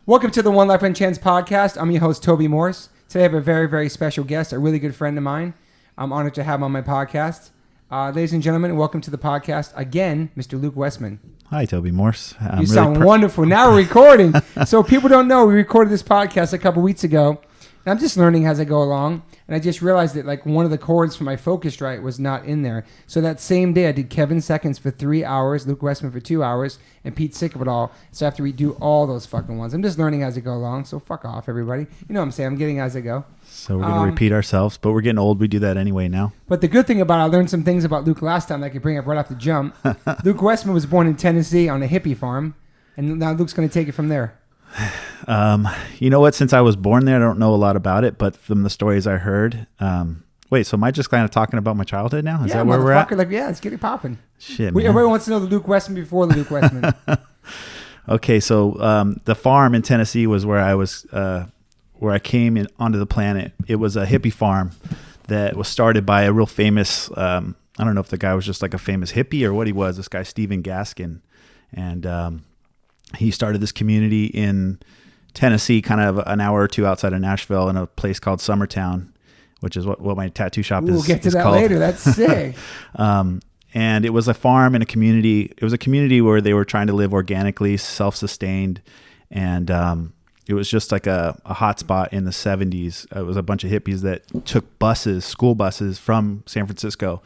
Welcome to the One Life One Chance podcast. I'm your host, Toby Morse. Today I have a very, very special guest, a really good friend of mine. I'm honored to have him on my podcast. Ladies and gentlemen, welcome to the podcast again, Mr. Luke Wessman. Hi, Toby Morse. You sound wonderful. Now we're recording. So people don't know, we recorded this podcast a couple weeks ago. And I'm just learning as I go along. And I just realized that like one of the chords for my Focusrite was not in there. So that same day I did Kevin Seconds for 3 hours, Luke Wessman for 2 hours, and Pete Sickaball. So I have to redo all those fucking ones. I'm just learning as I go along. So fuck off, everybody. You know what I'm saying? I'm getting as I go. So we're going to repeat ourselves, but we're getting old. We do that anyway now. But the good thing about it, I learned some things about Luke last time that I could bring up right off the jump. Luke Wessman was born in Tennessee on a hippie farm. And now Luke's going to take it from there. You know what? Since I was born there, I don't know a lot about it, but from the stories I heard, wait, so am I just kind of talking about my childhood now? Is that where we're at? Like, yeah, let's get it popping. Shit, man. Everybody wants to know the Luke Wessman before the Luke Wessman. Okay, so the farm in Tennessee was where I was, where I came in onto the planet. It was a hippie farm that was started by a real famous, I don't know if the guy was just like a famous hippie or what he was, this guy Stephen Gaskin. And he started this community in Tennessee, kind of an hour or two outside of Nashville, in a place called Summertown, which is what my tattoo shop is. We'll get to that called. later. That's sick. And it was a farm and a community. It was a community where they were trying to live organically, self-sustained. And it was just like a hot spot in the 70s. It was a bunch of hippies that took buses, school buses from San Francisco,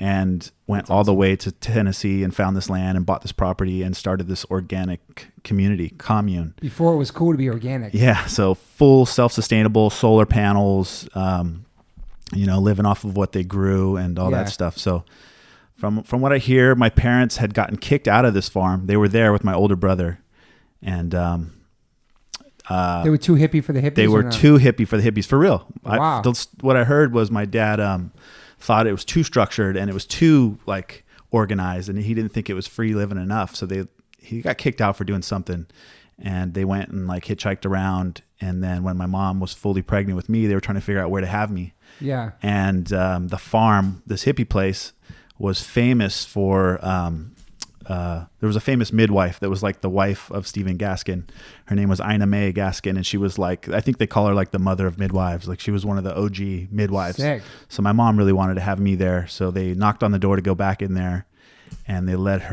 and went all the way to Tennessee and found this land and bought this property and started this organic community, commune. Before it was cool to be organic. Yeah, so full self-sustainable, solar panels, living off of what they grew and all that stuff. So from what I hear, my parents had gotten kicked out of this farm. They were there with my older brother, and they were too hippie for the hippies? They were too hippie for the hippies, for real. Wow. What I heard was my dad thought it was too structured and it was too like organized, and he didn't think it was free living enough. So he got kicked out for doing something, and they went and like hitchhiked around. And then when my mom was fully pregnant with me, they were trying to figure out where to have me. Yeah. And the farm, this hippie place, was famous for there was a famous midwife that was like the wife of Stephen Gaskin. Her name was Ina Mae Gaskin, and she was like, I think they call her like the mother of midwives. Like she was one of the OG midwives. Sick. So my mom really wanted to have me there. So they knocked on the door to go back in there, and they let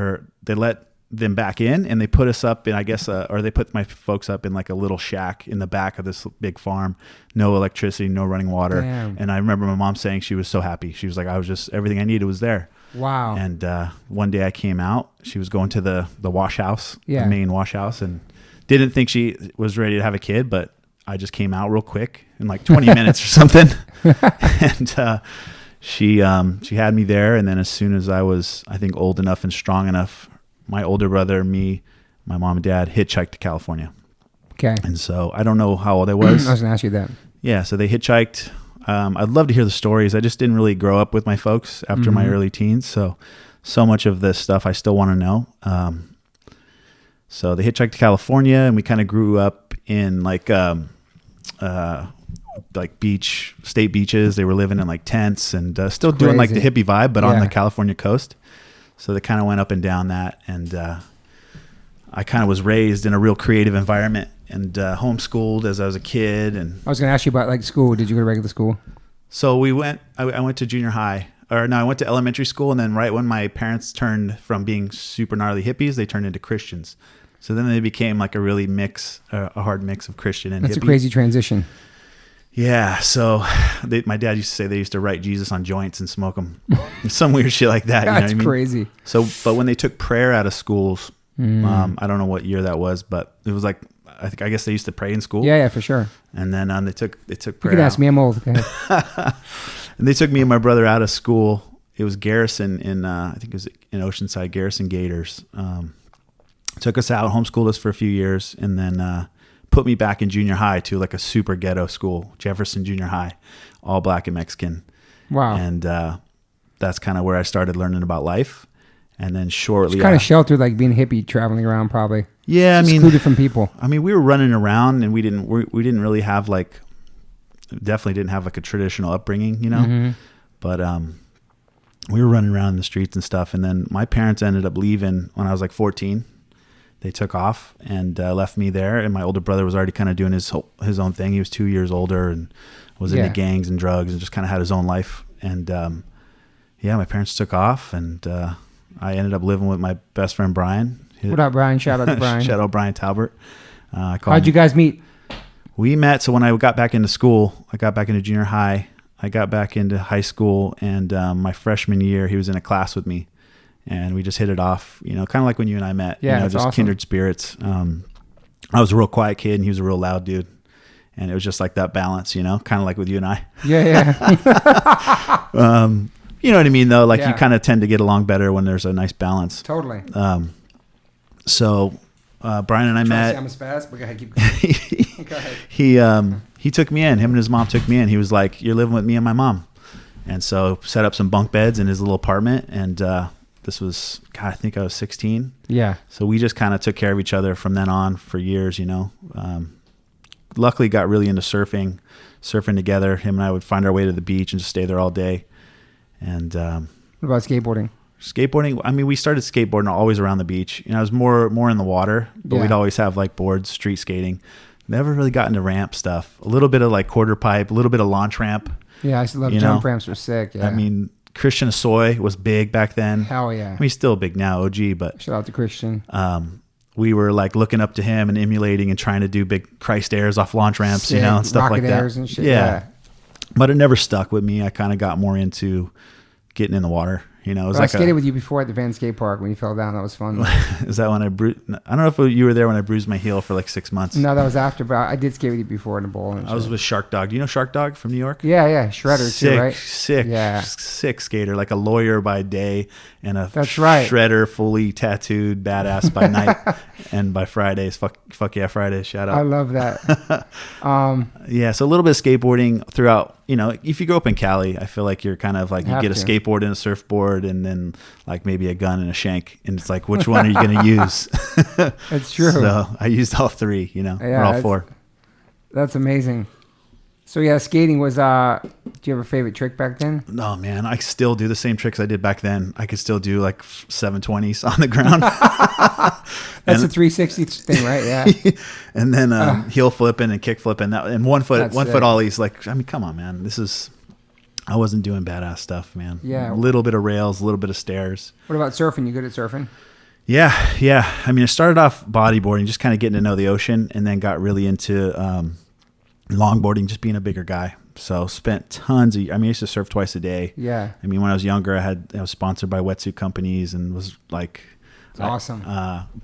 them back in, and they put us up in, I guess, or they put my folks up in like a little shack in the back of this big farm. No electricity, no running water. Damn. And I remember my mom saying she was so happy. She was like, everything I needed was there. Wow. And one day I came out, she was going to the wash house, the main wash house, and didn't think she was ready to have a kid, but I just came out real quick in like 20 minutes or something. And she had me there. And then as soon as I was, I think, old enough and strong enough, my older brother, me, my mom and dad hitchhiked to California. Okay. And so I don't know how old I was. I was going to ask you that. Yeah. So they hitchhiked. I'd love to hear the stories. I just didn't really grow up with my folks after my early teens. So much of this stuff I still want to know. So they hitchhiked to California, and we kind of grew up in like state beaches. They were living in like tents and still doing like the hippie vibe, but on the California coast. So they kind of went up and down that. And I kind of was raised in a real creative environment and homeschooled as I was a kid. And I was going to ask you about like school. Did you go to regular school? So I went to junior high. I went to elementary school, and then right when my parents turned from being super gnarly hippies, they turned into Christians. So then they became like a really a hard mix of Christian and hippie. That's a crazy transition. Yeah. So my dad used to say they used to write Jesus on joints and smoke them. Some weird shit like that. That's crazy. So, but when they took prayer out of schools, I don't know what year that was, but it was like, I guess they used to pray in school. Yeah, for sure. And then they took prayer. You could ask me, I'm old. Okay. And they took me and my brother out of school. It was Garrison I think it was in Oceanside, Garrison Gators. Took us out, homeschooled us for a few years, and then put me back in junior high to like a super ghetto school, Jefferson Junior High, all black and Mexican. Wow. And that's kind of where I started learning about life. And then shortly, it's kind of sheltered, like being hippie, traveling around, probably. Yeah, excluded from people. I mean, we were running around, and we didn't really have definitely didn't have like a traditional upbringing, you know. Mm-hmm. But we were running around in the streets and stuff. And then my parents ended up leaving when I was like 14. they took off and left me there. And my older brother was already kind of doing his own thing. He was 2 years older and was into gangs and drugs and just kind of had his own life. And my parents took off, and I ended up living with my best friend Brian. What up, Brian? Shout out to Brian. Shout out Brian Talbert. How'd you guys meet? We met. So when I got back into school, I got back into junior high. I got back into high school, and my freshman year, he was in a class with me, and we just hit it off. Kind of like when you and I met. Yeah, just awesome. Kindred spirits. I was a real quiet kid, and he was a real loud dude, and it was just like that balance. Kind of like with you and I. Yeah. You know what I mean, though? Like you kind of tend to get along better when there's a nice balance. Totally. So Brian and I met. I'm a spaz, but go ahead, keep going. Go ahead. He took me in. Him and his mom took me in. He was like, "You're living with me and my mom," and so set up some bunk beds in his little apartment. And this was, God, I think I was 16. Yeah. So we just kind of took care of each other from then on for years. Luckily, got really into surfing together. Him and I would find our way to the beach and just stay there all day. And what about skateboarding? Skateboarding, I mean, we started skateboarding always around the beach. I was more in the water, but we'd always have like boards, street skating. Never really got into ramp stuff. A little bit of like quarter pipe, a little bit of launch ramp. Yeah, I used to love jump ramps. Were sick. Yeah. I mean, Christian Asoy was big back then. Hell yeah. I mean, he's still big now, OG, but shout out to Christian. We were like looking up to him and emulating and trying to do big Christ airs off launch ramps, sick. And stuff Rocket like that. Airs and shit. Yeah. But it never stuck with me. I kind of got more into getting in the water. It was I skated with you before at the Van Skate Park when you fell down. That was fun. Is that when I don't know if you were there when I bruised my heel for like 6 months. No, that was after, but I did skate with you before in the bowl. I was with Shark Dog. Do you know Shark Dog from New York? Yeah. Shredder too, right? Sick skater, like a lawyer by day and a shredder, fully tattooed badass by night. And by Fridays, fuck yeah, Fridays, shout out. I love that. So a little bit of skateboarding throughout. If you grow up in Cali, I feel like you're kind of like you get a skateboard and a surfboard and then like maybe a gun and a shank. And it's like, which one are you going to use? It's true. So I used all three, or all four. That's amazing. So yeah, skating was, do you have a favorite trick back then? No, man, I still do the same tricks I did back then. I could still do like 720s on the ground. That's a 360 thing, right? Yeah. And then heel flipping and kick flipping and one foot ollies. Like, I mean, come on, man. I wasn't doing badass stuff, man. Yeah. A little bit of rails, a little bit of stairs. What about surfing? You good at surfing? Yeah. I mean, I started off bodyboarding, just kind of getting to know the ocean, and then got really into longboarding, just being a bigger guy. So spent tons of, I used to surf twice a day. Yeah. I mean, when I was younger, I was sponsored by wetsuit companies and was like, it's awesome.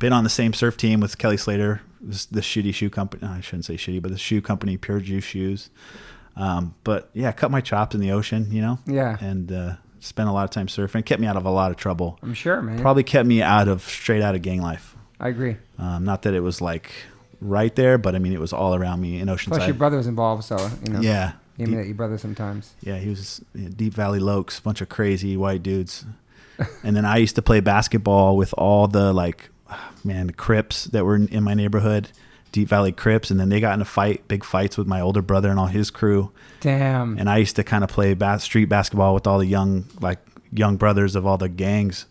Been on the same surf team with Kelly Slater, the shitty shoe company. No, I shouldn't say shitty, but the shoe company, Pure Juice Shoes. But yeah, cut my chops in the ocean, Yeah. And spent a lot of time surfing. It kept me out of a lot of trouble. I'm sure, man. Probably kept me straight out of gang life. I agree. Not that it was like right there, but I mean, it was all around me in Oceanside. Plus your brother was involved, so, Yeah. You met your brother sometimes. Yeah, he was Deep Valley Lokes, bunch of crazy white dudes. And then I used to play basketball with all the the Crips that were in my neighborhood, Deep Valley Crips, and then they got into big fights with my older brother and all his crew. Damn. And I used to kind of play street basketball with all the young brothers of all the gangs.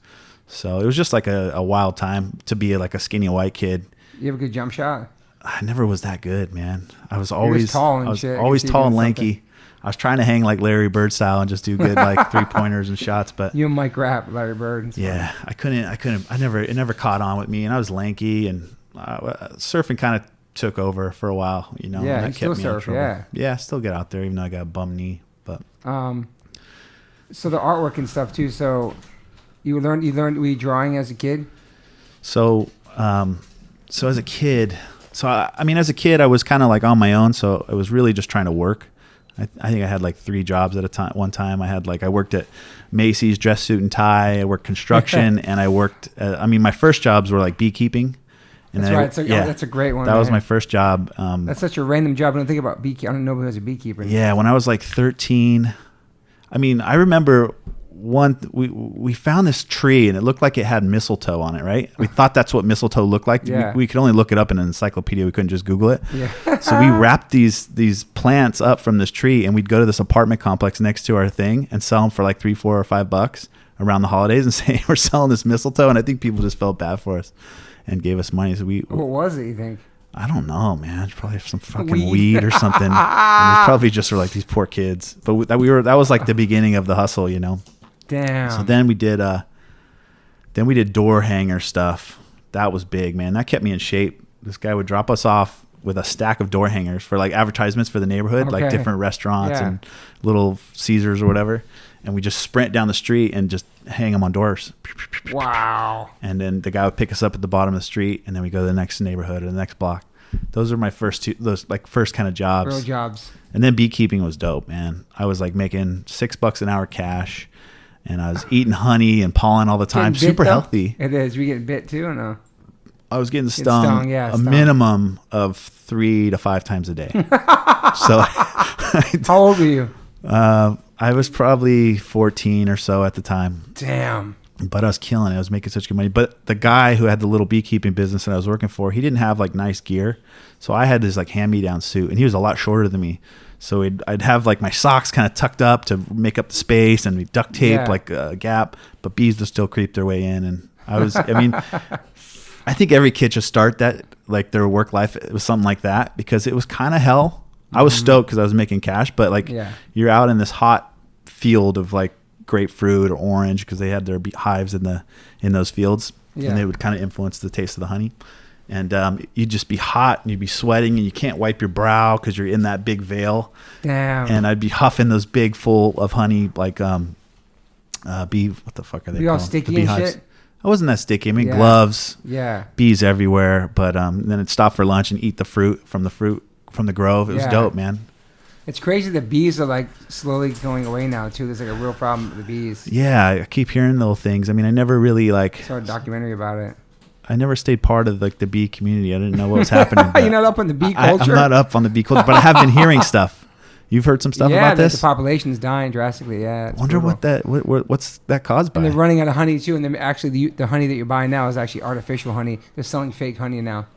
So it was just like a wild time to be like a skinny white kid. You have a good jump shot? I never was that good, man. I was always tall and always tall and lanky. Something. I was trying to hang like Larry Bird style and just do good like 3-pointers and shots, but you and Mike Rapp, Larry Bird. Yeah, I couldn't. It never caught on with me, and I was lanky, and surfing kind of took over for a while. Yeah, that you still surf. Yeah, I still get out there even though I got a bum knee. But so the artwork and stuff too. So you learned were you drawing as a kid? So as a kid. So, as a kid, I was kind of like on my own. So I was really just trying to work. I think I had like 3 jobs at a time. One time I worked at Macy's, dress suit and tie. I worked construction and I worked, my first jobs were like beekeeping. And that's right. That's a great one. That was my first job. That's such a random job. I don't think about beekeeping. I don't know who was a beekeeper. Yeah. When I was like 13, I remember we found this tree and it looked like it had mistletoe on it, right? We thought that's what mistletoe looked like. Yeah. We could only look it up in an encyclopedia. We couldn't just Google it. Yeah. So we wrapped these plants up from this tree and we'd go to this apartment complex next to our thing and sell them for like $3, $4, or $5 around the holidays and say we're selling this mistletoe. And I think people just felt bad for us. and gave us money. So What was it, you think? I don't know, man. It's probably some fucking weed or something. And it's probably just for like these poor kids. But that was like the beginning of the hustle, you know. Damn. So then we did door hanger stuff. That was big, man. That kept me in shape. This guy would drop us off with a stack of door hangers for like advertisements for the neighborhood, like different restaurants and little Caesars or whatever. And we just sprint down the street and just hang them on doors. Wow. And then the guy would pick us up at the bottom of the street, and then we go to the next neighborhood or the next block. Those are my first kind of jobs. Real jobs. And then beekeeping was dope, man. I was like making $6 an hour cash, and I was eating honey and pollen all the time. Super healthy. It is. You getting bit too or no? I was getting stung minimum of 3 to 5 times a day. So how old were you? I was probably 14 or so at the time. Damn. But I was killing it. I was making such good money. But the guy who had the little beekeeping business that I was working for, he didn't have like nice gear. So I had this like hand-me-down suit, and he was a lot shorter than me. So I'd have like my socks kind of tucked up to make up the space, and we duct tape like a gap, but bees would still creep their way in. And I think every kid should start that, like their work life. It was something like that because it was kind of hell. I was stoked because I was making cash, but like you're out in this hot field of like grapefruit or orange because they had their hives in those fields, and they would kind of influence the taste of the honey. And you'd just be hot and you'd be sweating and you can't wipe your brow because you're in that big veil. Damn. And I'd be huffing those big full of honey like bee. What the fuck are they called? All sticky and shit. I wasn't that sticky. I mean, gloves. Yeah. Bees everywhere. But then I'd stop for lunch and eat the fruit from the grove. It was dope, man. It's crazy that bees are like slowly going away now too. There's like a real problem with the bees. Yeah, I keep hearing little things. I mean, I never really saw a documentary about it. I never stayed part of like the bee community. I didn't know what was happening. You're not up on the bee culture? I'm not up on the bee culture, but I have been hearing stuff. You've heard some stuff about this? Yeah, the population's dying drastically. Yeah. I wonder what's that caused by. And they're running out of honey too. And actually the honey that you're buying now is actually artificial honey. They're selling fake honey now.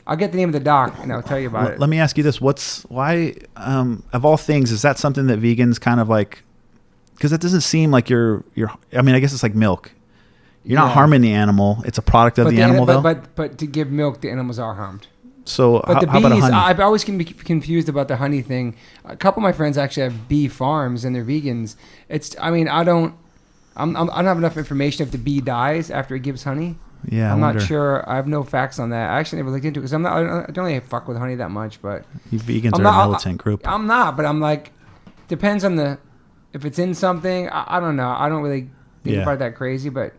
I'll get the name of the doc and I'll tell you about it. Let me ask you this: why of all things is that something that vegans kind of like? Because that doesn't seem like you're. I mean, I guess it's like milk. You're not harming the animal. It's a product of the animal, though. But to give milk, the animals are harmed. So but how about a honey? I've always can be confused about the honey thing. A couple of my friends actually have bee farms and they're vegans. I don't have enough information if the bee dies after it gives honey. Yeah, I'm not sure. I have no facts on that. I actually never looked into it because I don't really fuck with honey that much. But you vegans are a militant group. I'm not, but I'm like, depends on if it's in something. I don't know. I don't really think about it that crazy, but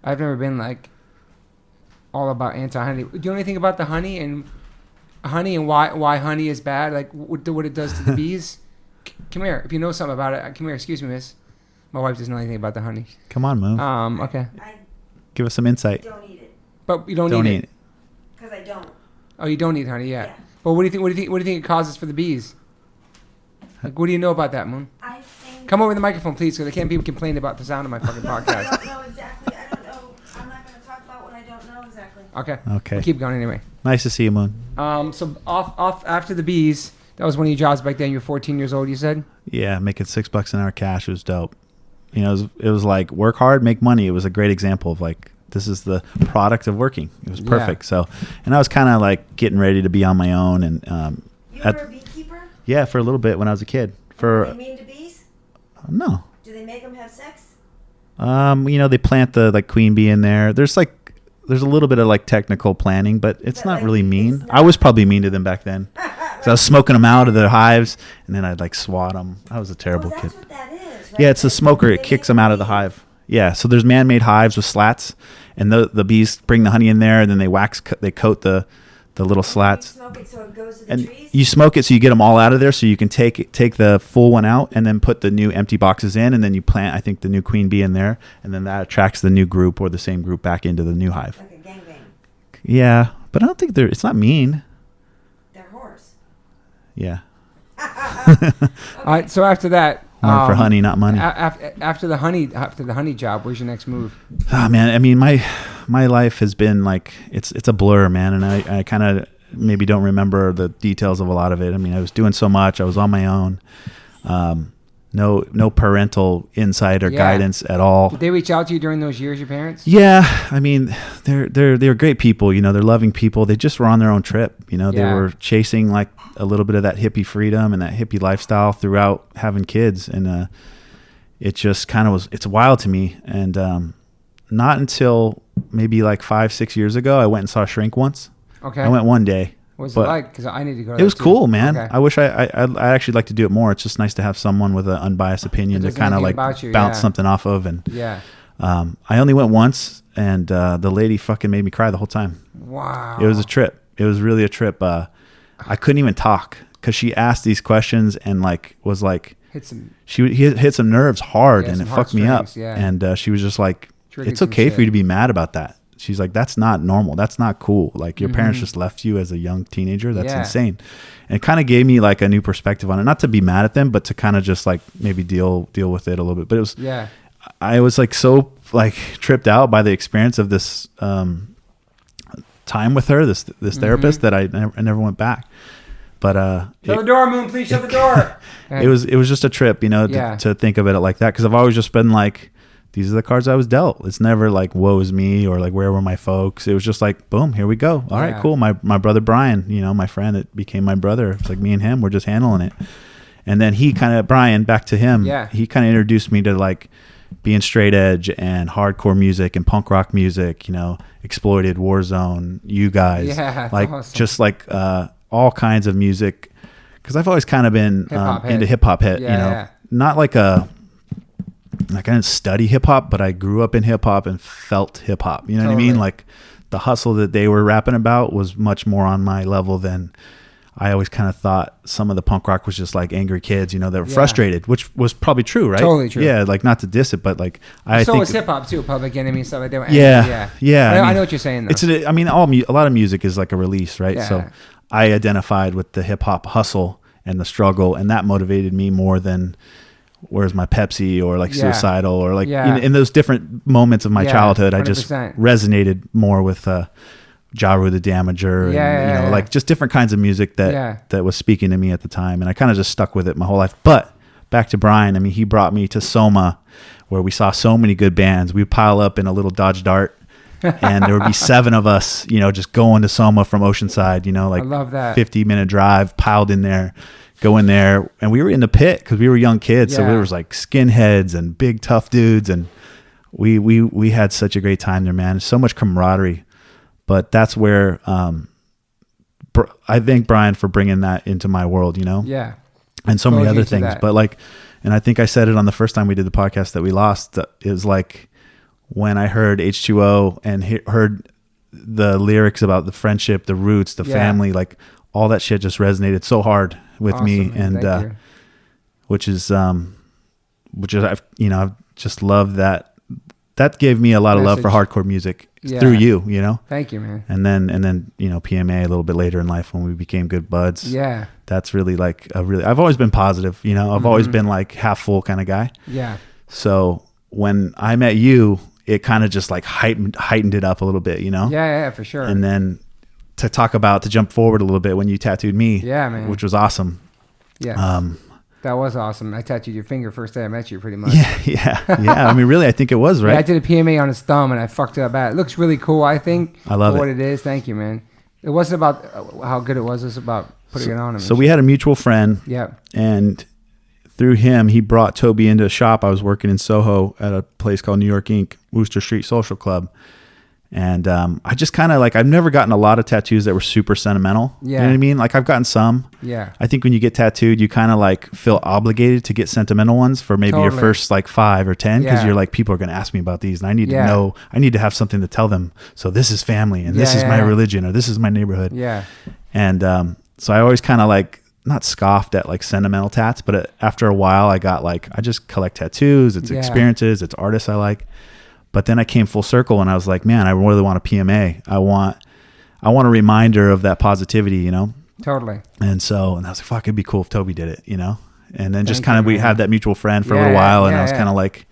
I've never been like all about anti-honey. Do you know anything about the honey and why honey is bad? Like what it does to the bees? Come here. If you know something about it, come here. Excuse me, miss. My wife doesn't know anything about the honey. Come on, Moo. Okay. Give us some insight. Don't eat it. But you don't eat it. Because I don't. Oh, you don't eat honey, yeah. But what do you think? What do you think it causes for the bees? Like, what do you know about that, Moon? I think. Come over to the microphone, please, because I can't people complain about the sound of my fucking podcast. I don't know exactly. I don't know. I'm not going to talk about what I don't know exactly. Okay. We'll keep going anyway. Nice to see you, Moon. So off after the bees. That was one of your jobs back then. You were 14 years old. You said. Yeah, making $6 an hour cash was dope. You know, it was like work hard, make money. It was a great example of like. This is the product of working. It was perfect. Yeah. So, and I was kind of like getting ready to be on my own. And you were a beekeeper? Yeah, for a little bit when I was a kid. Are they mean to bees? No. Do they make them have sex? You know, they plant the like queen bee in there. There's a little bit of like technical planning, but it's not really mean. I was probably mean to them back then. So I was smoking them out of their hives, and then I'd like swat them. I was a terrible kid. That's what that is, right? Yeah, it's a smoker. It kicks them out of the hive. Yeah, so there's man-made hives with slats, and the bees bring the honey in there, and then they coat the little slats. You smoke it so it goes to the and trees? you smoke it so you get them all out of there, so you can take the full one out, and then put the new empty boxes in, and then you plant, I think, the new queen bee in there, and then that attracts the new group or the same group back into the new hive. Like a gangbang. Yeah, but I don't think it's not mean. They're whores. Yeah. Okay. All right, so after that. For honey, not money. After the honey job, where's your next move? Oh man, I mean my life has been like it's a blur, man, and I kind of maybe don't remember the details of a lot of it. I mean, I was doing so much. I was on my own. no parental insight or Yeah. guidance at all. Did they reach out to you during those years, your parents? Yeah, I mean, they're great people. You know, they're loving people. They just were on their own trip. You know, they Yeah. were chasing like a little bit of that hippie freedom and that hippie lifestyle throughout having kids, and it just kind of was. It's wild to me, and not until maybe like 5-6 years ago, I went and saw a shrink once. Okay. I went one day. What's it but like? Because I need to go. It was cool, man. Okay. I wish I actually like to do it more. It's just nice to have someone with an unbiased opinion That to doesn't kind of anything like about you, bounce yeah. something off of. And Yeah. I only went once, and the lady fucking made me cry the whole time. Wow. It was a trip. It was really a trip. I couldn't even talk because she asked these questions and like was like Hit some. she hit some nerves hard, Yeah, and some it fucked me up. heartstrings, yeah. And she was just like, Triggered "It's some okay for shit. you to be mad about that." She's like, "That's not normal. That's not cool. Like your parents just left you as a young teenager. That's Yeah. insane." And it kind of gave me like a new perspective on it. Not to be mad at them, but to kind of just like maybe deal with it a little bit. But it was, Yeah. I was like so like tripped out by the experience of this time with her, this therapist, that I never went back. But Shut the door, Moon. Please shut the door. it was just a trip, you know, Yeah. to think of it like that, because I've always just been like, these are the cards I was dealt. It's never like woe is me or like where were my folks. It was just like, boom, here we go. All right, Yeah. cool. My brother Brian, you know, my friend that became my brother. It's like me and him, we're just handling it. And then he kind of, Brian, back to him. Yeah. He kind of introduced me to like being straight edge and hardcore music and punk rock music, you know, Exploited, Warzone, you guys, Yeah, that's like awesome. just like all kinds of music. Cause I've always kind of been Hip-hop head. into hip hop hit, Yeah, you know, yeah. not like I didn't study hip hop, but I grew up in hip hop and felt hip hop. You know what I mean? Totally. Like the hustle that they were rapping about was much more on my level than I always kind of thought. Some of the punk rock was just like angry kids, you know, that were Yeah. frustrated, which was probably true, right? Totally true. Yeah, like not to diss it, but like I So think was hip hop too, Public Enemy stuff like that. Yeah, yeah. I I mean, know what you're saying though. it's a lot of music is like a release, right? Yeah. So I identified with the hip hop hustle and the struggle, and that motivated me more than where's my Pepsi or like Yeah. Suicidal or like Yeah. in those different moments of my Yeah, childhood. I just 100%. resonated more with Ja Rule the Damager, Yeah, and you know, yeah. like just different kinds of music that was speaking to me at the time, and I kind of just stuck with it my whole life. But back to Brian, I mean, he brought me to Soma, where we saw so many good bands. We'd pile up in a little Dodge Dart, and there would be 7 of us, you know, just going to Soma from Oceanside, you know, like I love that. 50-minute drive, piled in there, go in there, and we were in the pit because we were young kids, so Yeah. there was like skinheads and big tough dudes, and we had such a great time there, man. So much camaraderie. But that's where I thank Brian for bringing that into my world, you know, Yeah. and so many Exposed you other to things. that. But like, and I think I said it on the first time we did the podcast that we lost, is like when I heard H2O and heard the lyrics about the friendship, the roots, the Yeah. family, like all that shit just resonated so hard with me. Awesome, man. And Thank you. which is I've just loved that. That gave me a lot of love for Message. hardcore music Yeah. through you, you know? Thank you, man. And then, you know, PMA a little bit later in life when we became good buds. Yeah. That's really like I've always been positive, you know, I've always been like half full kind of guy. Yeah. So when I met you, it kind of just like heightened it up a little bit, you know? Yeah, for sure. And then to jump forward a little bit when you tattooed me, Yeah, man. which was awesome. Yeah. That was awesome. I tattooed your finger first day I met you, pretty much. Yeah. I mean, really, I think it was, right? Yeah, I did a PMA on his thumb and I fucked it up bad. It looks really cool, I think. I love for what it. it is. Thank you, man. It wasn't about how good it was. It was about putting it on him. So we had a mutual friend, Yeah. and through him, he brought Toby into a shop. I was working in Soho at a place called New York Inc., Wooster Street Social Club. And I just kind of like, I've never gotten a lot of tattoos that were super sentimental. Yeah. You know what I mean? Like I've gotten some. Yeah. I think when you get tattooed, you kind of like feel obligated to get sentimental ones for maybe your Totally. first like 5 or 10, because Yeah. you're like, people are going to ask me about these and I need Yeah. to know, I need to have something to tell them. So this is family and this Yeah, is my yeah. religion or this is my neighborhood. Yeah. And so I always kind of like, not scoffed at like sentimental tats, but after a while I got like, I just collect tattoos. It's Yeah. experiences. It's artists I like. But then I came full circle and I was like, man, I really want a PMA. I want a reminder of that positivity, you know? Totally. And I was like, fuck, it'd be cool if Toby did it, you know? And then just Thank kind of, you, we man. had that mutual friend for a Yeah, little while. And yeah, I was yeah. kind of like,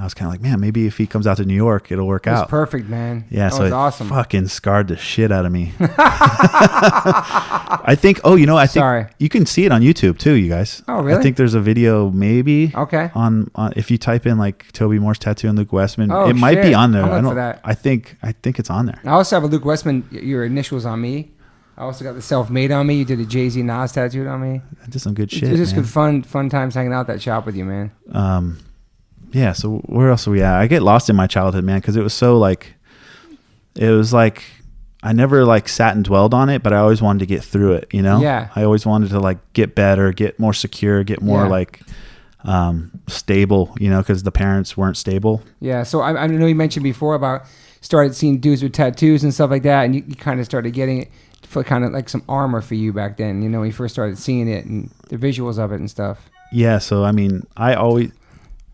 I was kind of like, man, maybe if he comes out to New York, it'll work out. Perfect, man. Yeah, that so was it awesome. fucking scarred the shit out of me. I think. Oh, I think you can see it on YouTube too, you guys. Oh, really? I think there's a video maybe. Okay. On if you type in like Toby Morse tattoo and Luke Wessman, oh, it might be on there. I'll look for that. I think it's on there. I also have a Luke Wessman. Your initials on me. I also got the self-made on me. You did a Jay-Z Nas tattooed on me. I did some good shit. It was just good fun times hanging out at that shop with you, man. Yeah. So where else are we at? I get lost in my childhood, man, because it was so like, it was like I never like sat and dwelled on it, but I always wanted to get through it. Yeah. I always wanted to like get better, get more secure, get more like stable. Because the parents weren't stable. Yeah. So I know you mentioned before about started seeing dudes with tattoos and stuff like that, and you kind of started getting it for kind of like some armor for you back then. When you first started seeing it and the visuals of it and stuff. Yeah. So I mean, I always.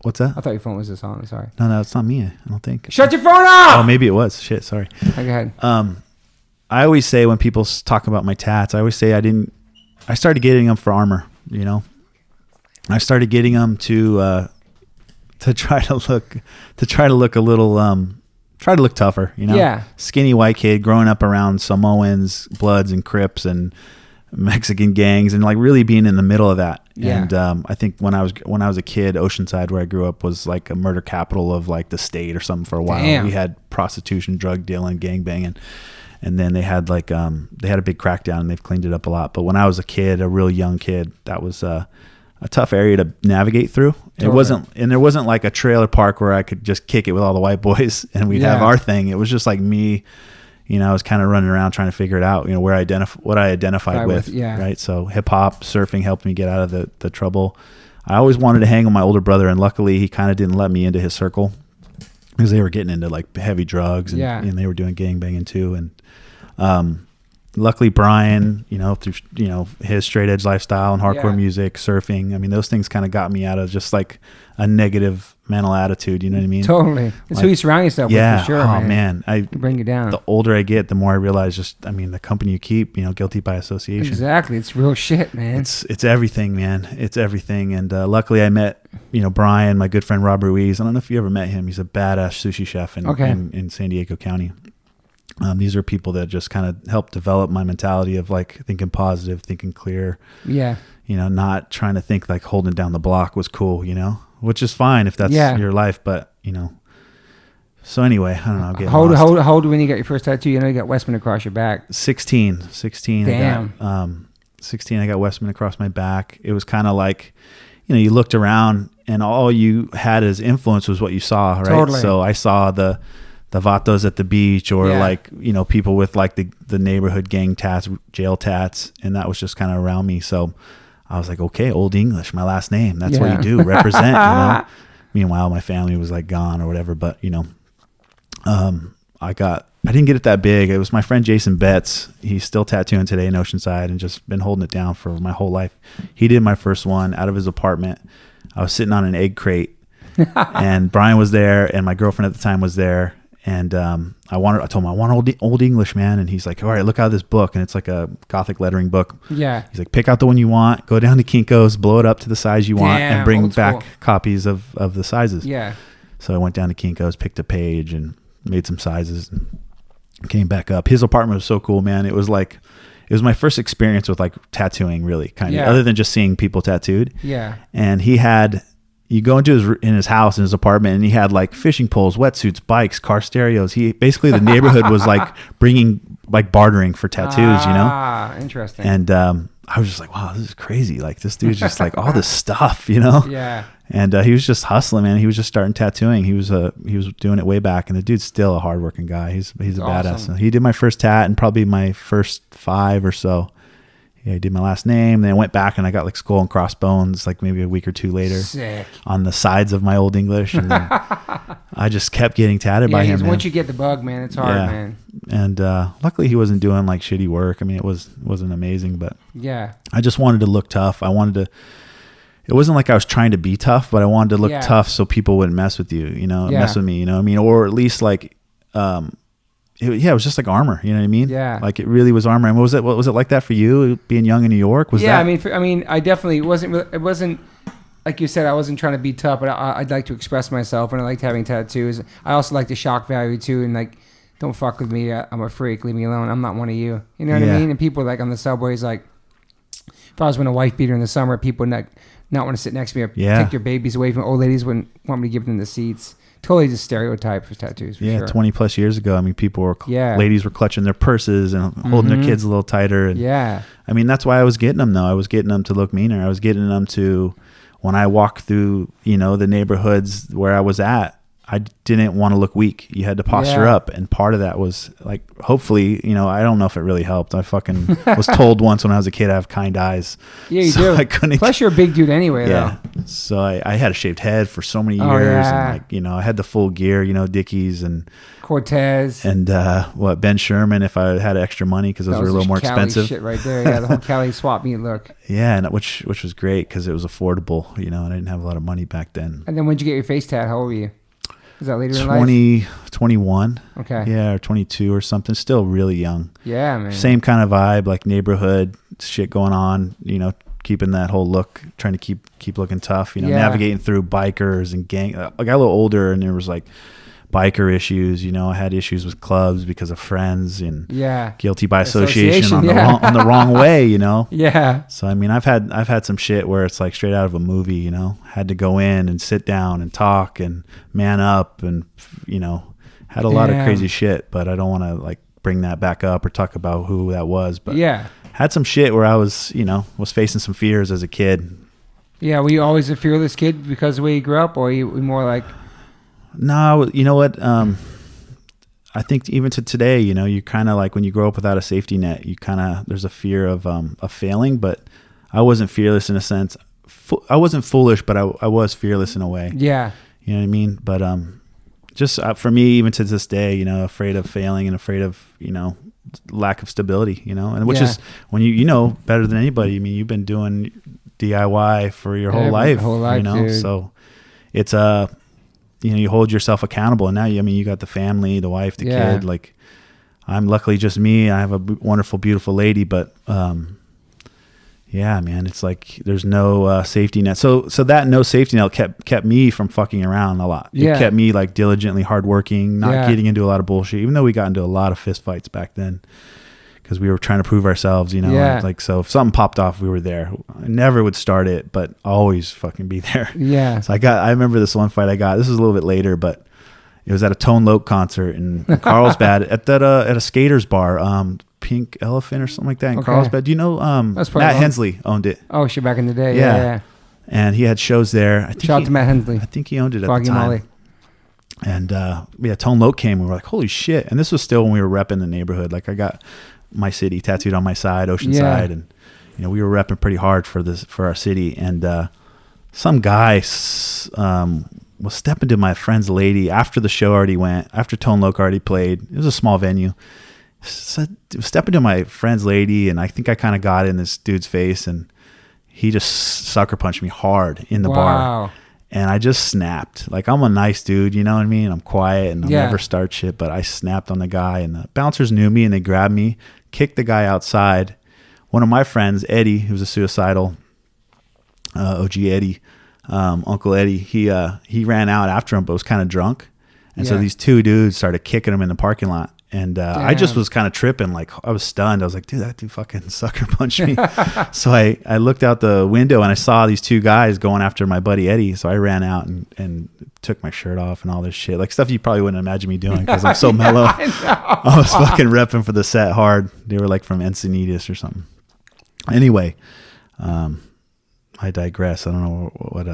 What's that? I thought your phone was just on. Sorry. No, it's not me. I don't think. Shut your phone off! Oh, maybe it was. Shit, sorry. Go ahead. I always say when people talk about my tats, I always say I started getting them for armor, I started getting them to try to look a little, try to look tougher, Yeah. Skinny white kid growing up around Samoans, Bloods and Crips and Mexican gangs and like really being in the middle of that. Yeah. And I think when I was a kid, Oceanside, where I grew up, was like a murder capital of like the state or something for a while. Damn. We had prostitution, drug dealing, gang banging, and then they had like they had a big crackdown and they've cleaned it up a lot. But when I was a kid, a real young kid, that was a tough area to navigate through. Totally. There wasn't like a trailer park where I could just kick it with all the white boys and we'd have our thing. It was just like me. I was kind of running around trying to figure it out, what I identified with, right? So hip hop, surfing helped me get out of the trouble. I always wanted to hang with my older brother, and luckily he kind of didn't let me into his circle because they were getting into like heavy drugs and they were doing gangbanging too. And luckily Brian, through his straight edge lifestyle and hardcore music, surfing, I mean, those things kind of got me out of just like a negative mental attitude. You know what I mean? Totally. It's who you surround yourself with, for sure. Oh man. I bring you down. The older I get, the more I realize the company you keep, guilty by association. Exactly. It's real shit, man. It's everything, man. It's everything. And luckily I met, Brian, my good friend Rob Ruiz. I don't know if you ever met him. He's a badass sushi chef in San Diego County. These are people that just kind of help develop my mentality of like thinking positive, thinking clear. Yeah. Not trying to think like holding down the block was cool, which is fine if that's your life. But, so anyway, I don't know. I'm getting lost. How old when you got your first tattoo? You got Westman across your back. 16. Damn. I got, 16, I got Westman across my back. It was kind of like, you looked around and all you had as influence was what you saw, right? Totally. So I saw the vatos at the beach or like, people with like the neighborhood gang tats, jail tats. And that was just kind of around me. So I was like, okay, Old English, my last name. That's what you do. Represent, Meanwhile, my family was like gone or whatever. But, I didn't get it that big. It was my friend Jason Betts. He's still tattooing today in Oceanside and just been holding it down for my whole life. He did my first one out of his apartment. I was sitting on an egg crate and Brian was there and my girlfriend at the time was there. And I told him I want old English, man. And he's like, all right, look out this book. And it's like a Gothic lettering book. Yeah. He's like, pick out the one you want, go down to Kinko's, blow it up to the size you want, and bring back copies of the sizes. Yeah. So I went down to Kinko's, picked a page, and made some sizes, and came back up. His apartment was so cool, man. It was my first experience with like tattooing, really, kind of, other than just seeing people tattooed. Yeah. And you go into his house in his apartment and he had like fishing poles, wetsuits, bikes, car stereos. The neighborhood was like bartering for tattoos, Interesting. And I was just like, wow, this is crazy. Like this dude's just like all this stuff, Yeah. And he was just hustling, man. He was just starting tattooing. He was doing it way back, and the dude's still a hardworking guy. He's a badass. So he did my first tat and probably my first 5 or so. Yeah, I did my last name. Then I went back and I got like skull and crossbones like maybe a week or 2 later. Sick. On the sides of my Old English. And I just kept getting tatted by him. Once you get the bug, man, it's hard, man. And luckily he wasn't doing like shitty work. I mean, it wasn't amazing, but yeah, I just wanted to look tough. It wasn't like I was trying to be tough, but I wanted to look tough so people wouldn't mess with you, mess with me, I mean, or at least like, it was just like armor, you know what I mean? Yeah. Like it really was armor. And what was it like that for you being young in New York? I definitely it wasn't like you said, I wasn't trying to be tough, but I'd like to express myself, and I liked having tattoos. I also like the shock value too, and like, don't fuck with me. I'm a freak. Leave me alone. I'm not one of you. You know what I mean? And people like on the subways, like, if I was wearing a wife beater in the summer, people would not want to sit next to me or take their babies away from old ladies. Wouldn't want me to give them the seats. Totally just stereotype for tattoos. For sure. 20 plus years ago, I mean, ladies were clutching their purses and holding their kids a little tighter. And, I mean, that's why I was getting them, though. I was getting them to look meaner. I was getting them to, when I walked through, the neighborhoods where I was at, I didn't want to look weak. You had to posture up. And part of that was like, hopefully, I don't know if it really helped. I fucking was told once when I was a kid, I have kind eyes. Yeah, you do. I couldn't. Plus you're a big dude anyway, though. So I had a shaved head for so many years. And like, I had the full gear, Dickies and Cortez. And Ben Sherman if I had extra money because those were a little more Cali expensive. Shit right there. Yeah, the whole Cali swap meet look. Yeah, and which was great because it was affordable, and I didn't have a lot of money back then. And then when did you get your face tat? How old were you? Was that later in life? 21. Okay. Yeah, or 22 or something. Still really young. Yeah, man. Same kind of vibe, like neighborhood shit going on, keeping that whole look, trying to keep looking tough, navigating through bikers and gang. I got a little older and there was like biker issues, I had issues with clubs because of friends and guilty by association on the wrong way, Yeah. So I mean, I've had some shit where it's like straight out of a movie, had to go in and sit down and talk and man up and had a lot of crazy shit, but I don't want to like bring that back up or talk about who that was, but had some shit where I was, was facing some fears as a kid. Yeah, were you always a fearless kid because of the way you grew up, or you more like? No, you know what? I think even to today, you kind of like when you grow up without a safety net, there's a fear of failing, but I wasn't fearless in a sense. I wasn't foolish, but I was fearless in a way. Yeah. You know what I mean? But just for me, even to this day, afraid of failing and afraid of, lack of stability, and which is when you better than anybody. I mean, you've been doing DIY for your whole life, dude. So it's you hold yourself accountable, and now you got the family, the wife, the kid. Like, I'm luckily just me. I have a wonderful, beautiful lady, but yeah, man, it's like there's no safety net. So that no safety net kept me from fucking around a lot. It kept me like diligently hardworking, not getting into a lot of bullshit. Even though we got into a lot of fist fights back then, because we were trying to prove ourselves, like, so if something popped off, we were there. I never would start it, but always fucking be there. Yeah. So I remember this one fight I got. This was a little bit later, but it was at a Tone Loc concert in Carlsbad at a skaters bar, Pink Elephant or something like that in Carlsbad. Do you know Matt Hensley owned it? Oh, shit, back in the day. Yeah. And he had shows there. Shout out to Matt Hensley. I think he owned it at the time. Molly. And Tone Loc came. We were like, holy shit. And this was still when we were repping the neighborhood. Like, I got my city tattooed on my side, Oceanside, and we were repping pretty hard for our city. And some guy was stepping to my friend's lady after the show already went, after Tone Loc already played. It was a small venue. Stepping to my friend's lady, and I think I kind of got in this dude's face, and he just sucker punched me hard in the bar. And I just snapped. Like, I'm a nice dude, you know what I mean? I'm quiet and I'll never start shit, but I snapped on the guy, and the bouncers knew me and they grabbed me, kicked the guy outside. One of my friends, Eddie, who was a suicidal, OG Eddie, Uncle Eddie, he ran out after him, but was kind of drunk. And so these two dudes started kicking him in the parking lot. And I just was kind of tripping. Like, I was stunned. I was like, dude, that dude fucking sucker punched me. So I looked out the window and I saw these two guys going after my buddy Eddie. So I ran out and took my shirt off and all this shit. Like, stuff you probably wouldn't imagine me doing because I'm so mellow. I was fucking repping for the set hard. They were like from Encinitas or something. Anyway, I digress. I don't know what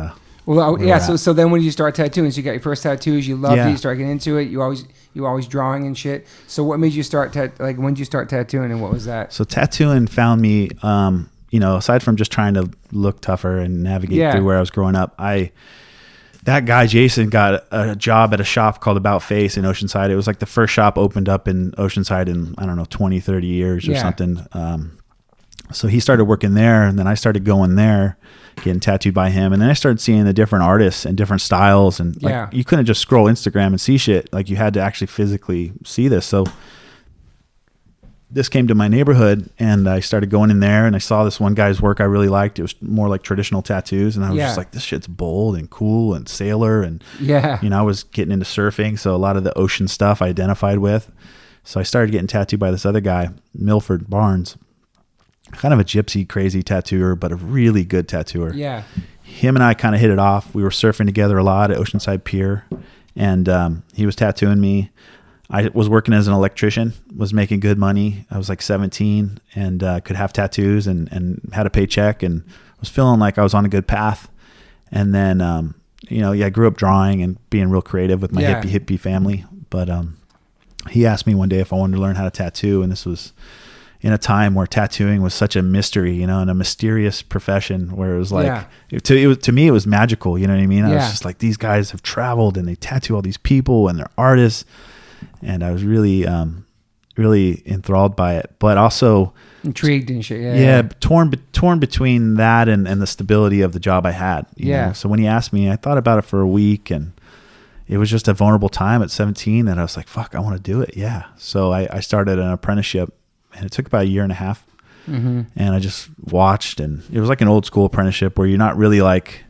So then when did you start tattooing? So you got your first tattoos, you loved it, you started getting into it, you always drawing and shit. So what made you start when did you start tattooing, and what was that? So tattooing found me, aside from just trying to look tougher and navigate through where I was growing up, that guy Jason got a job at a shop called About Face in Oceanside. It was like the first shop opened up in Oceanside in, I don't know, 20, 30 years or something. So he started working there, and then I started going there, getting tattooed by him. And then I started seeing the different artists and different styles. And like, you couldn't just scroll Instagram and see shit. Like, you had to actually physically see this. So this came to my neighborhood, and I started going in there, and I saw this one guy's work I really liked. It was more like traditional tattoos, and I was just like, this shit's bold and cool and sailor, and I was getting into surfing, so a lot of the ocean stuff I identified with. So I started getting tattooed by this other guy, Milford Barnes, kind of a gypsy crazy tattooer, but a really good tattooer. Yeah. Him and I kind of hit it off. We were surfing together a lot at Oceanside Pier, and he was tattooing me. I was working as an electrician, was making good money. I was like 17 and could have tattoos and had a paycheck and was feeling like I was on a good path. And then, I grew up drawing and being real creative with my hippie family. But he asked me one day if I wanted to learn how to tattoo. And this was in a time where tattooing was such a mystery, and a mysterious profession where it was like, to me, it was magical. You know what I mean? I was just like, these guys have traveled and they tattoo all these people and they're artists. And I was really, really enthralled by it, but also intrigued and shit. Torn between that and the stability of the job I had. You know? So when he asked me, I thought about it for a week, and it was just a vulnerable time at 17 that I was like, fuck, I want to do it. Yeah. So I started an apprenticeship, and it took about a year and a half. Mm-hmm. And I just watched, and it was like an old school apprenticeship where you're not really like,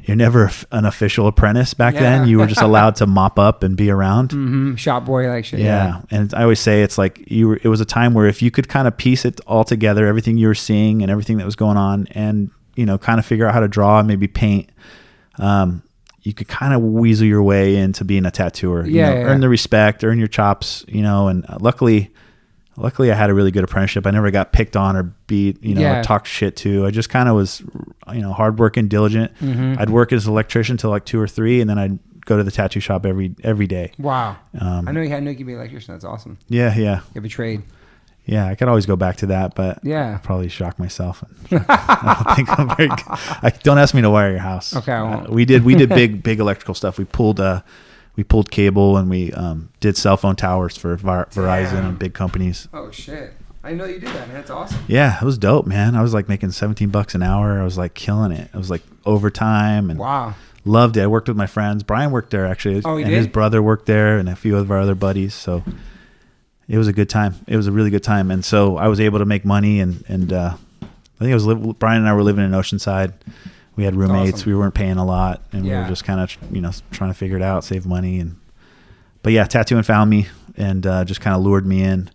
you're never an official apprentice back then. You were just allowed to mop up and be around. Mm-hmm. Shop boy like shit. Yeah. And I always say it's like it was a time where if you could kind of piece it all together, everything you were seeing and everything that was going on, and, kind of figure out how to draw and maybe paint, you could kind of weasel your way into being a tattooer. Earn the respect, earn your chops, and luckily I had a really good apprenticeship. I never got picked on or beat, or talked shit to. I just kind of was, hardworking, diligent. Mm-hmm. I'd work as an electrician till like 2 or 3, and then I'd go to the tattoo shop every day. Wow. I know you could be an electrician. That's awesome. Yeah. You have a trade. Yeah, I could always go back to that, but I'll probably shock myself. I don't think I'm very good. Don't ask me to wire your house. Okay, I won't. We did big electrical stuff. We pulled cable, and we did cell phone towers for Verizon and big companies. Oh shit! I didn't know you did that, man. That's awesome. Yeah, it was dope, man. I was like making $17 an hour. I was like killing it. I was like overtime, and loved it. I worked with my friends. Brian worked there actually. Oh, he and did? His brother worked there, and a few of our other buddies. So it was a good time. It was a really good time, and so I was able to make money. And I think Brian and I were living in Oceanside. We had roommates. Awesome. We weren't paying a lot, and we were just kind of, trying to figure it out, save money. But tattooing found me and just kind of lured me in.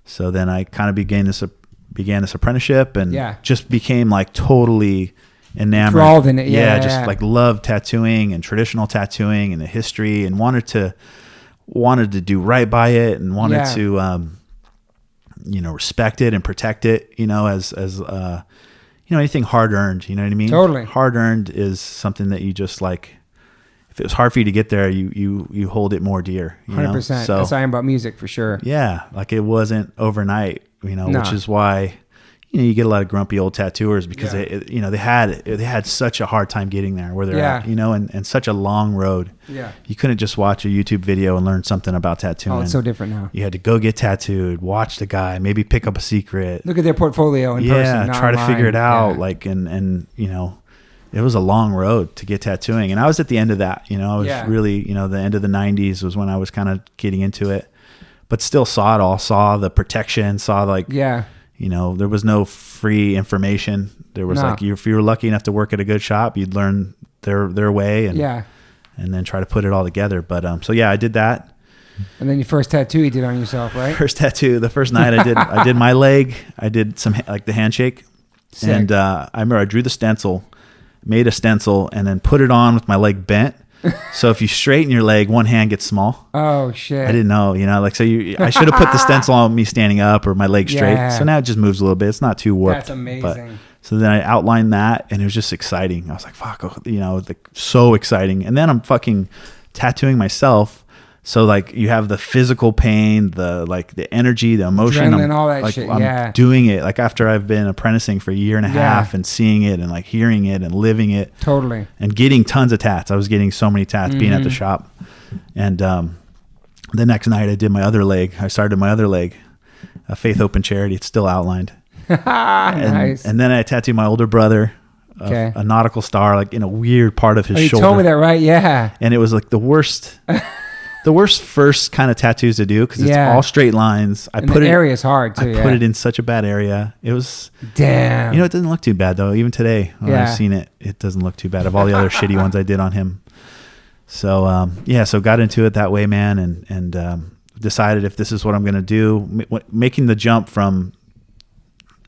So then I kind of began this apprenticeship, and just became like totally enamored. Enthralled in it. Just like loved tattooing and traditional tattooing and the history, and wanted to do right by it, and wanted to, respect it and protect it, as anything hard earned, you know what I mean? Totally. Hard earned is something that you just like, if it was hard for you to get there, you hold it more dear. 100%. So, that's why I'm about music for sure. Yeah. Like it wasn't overnight, which is why, you get a lot of grumpy old tattooers because they had such a hard time getting there where they're at, and such a long road. Yeah. You couldn't just watch a YouTube video and learn something about tattooing. Oh, it's so different now. You had to go get tattooed, watch the guy, maybe pick up a secret. Look at their portfolio in person. Try to figure it out. Yeah. Like, and it was a long road to get tattooing. And I was at the end of that, I was really, the end of the 90s was when I was kind of getting into it, but still saw it all, saw the protection, saw like, there was no free information. There was like, if you were lucky enough to work at a good shop, you'd learn their way and then try to put it all together. But, I did that. And then your first tattoo you did on yourself, right? First tattoo, the first night I did my leg. I did some like the handshake. Sick. And, I remember I drew the stencil, made a stencil, and then put it on with my leg bent. So if you straighten your leg, one hand gets small. Oh shit! I didn't know, I should have put the stencil on me standing up or my leg straight. So now it just moves a little bit. It's not too warped. That's amazing. But, so then I outlined that, and it was just exciting. I was like, fuck, like so exciting. And then I'm fucking tattooing myself. So like you have the physical pain, the energy, the emotion, adrenaline, all that shit. I'm doing it like after I've been apprenticing for a year and a half and seeing it and like hearing it and living it. Totally. And getting tons of tats. I was getting so many tats being at the shop. And the next night I did my other leg. I started my other leg, a Faith Open Charity. It's still outlined. Nice. And then I tattooed my older brother. A nautical star, like in a weird part of his shoulder. You told me that, right? Yeah. And it was like the worst. the worst first kind of tattoos to do because it's all straight lines. And the area's hard too. I put it in such a bad area. It was damn. You know, it doesn't look too bad though. Even today, when I've seen it, it doesn't look too bad. Of all the other shitty ones I did on him. So so got into it that way, man, and decided if this is what I'm gonna do. Making the jump from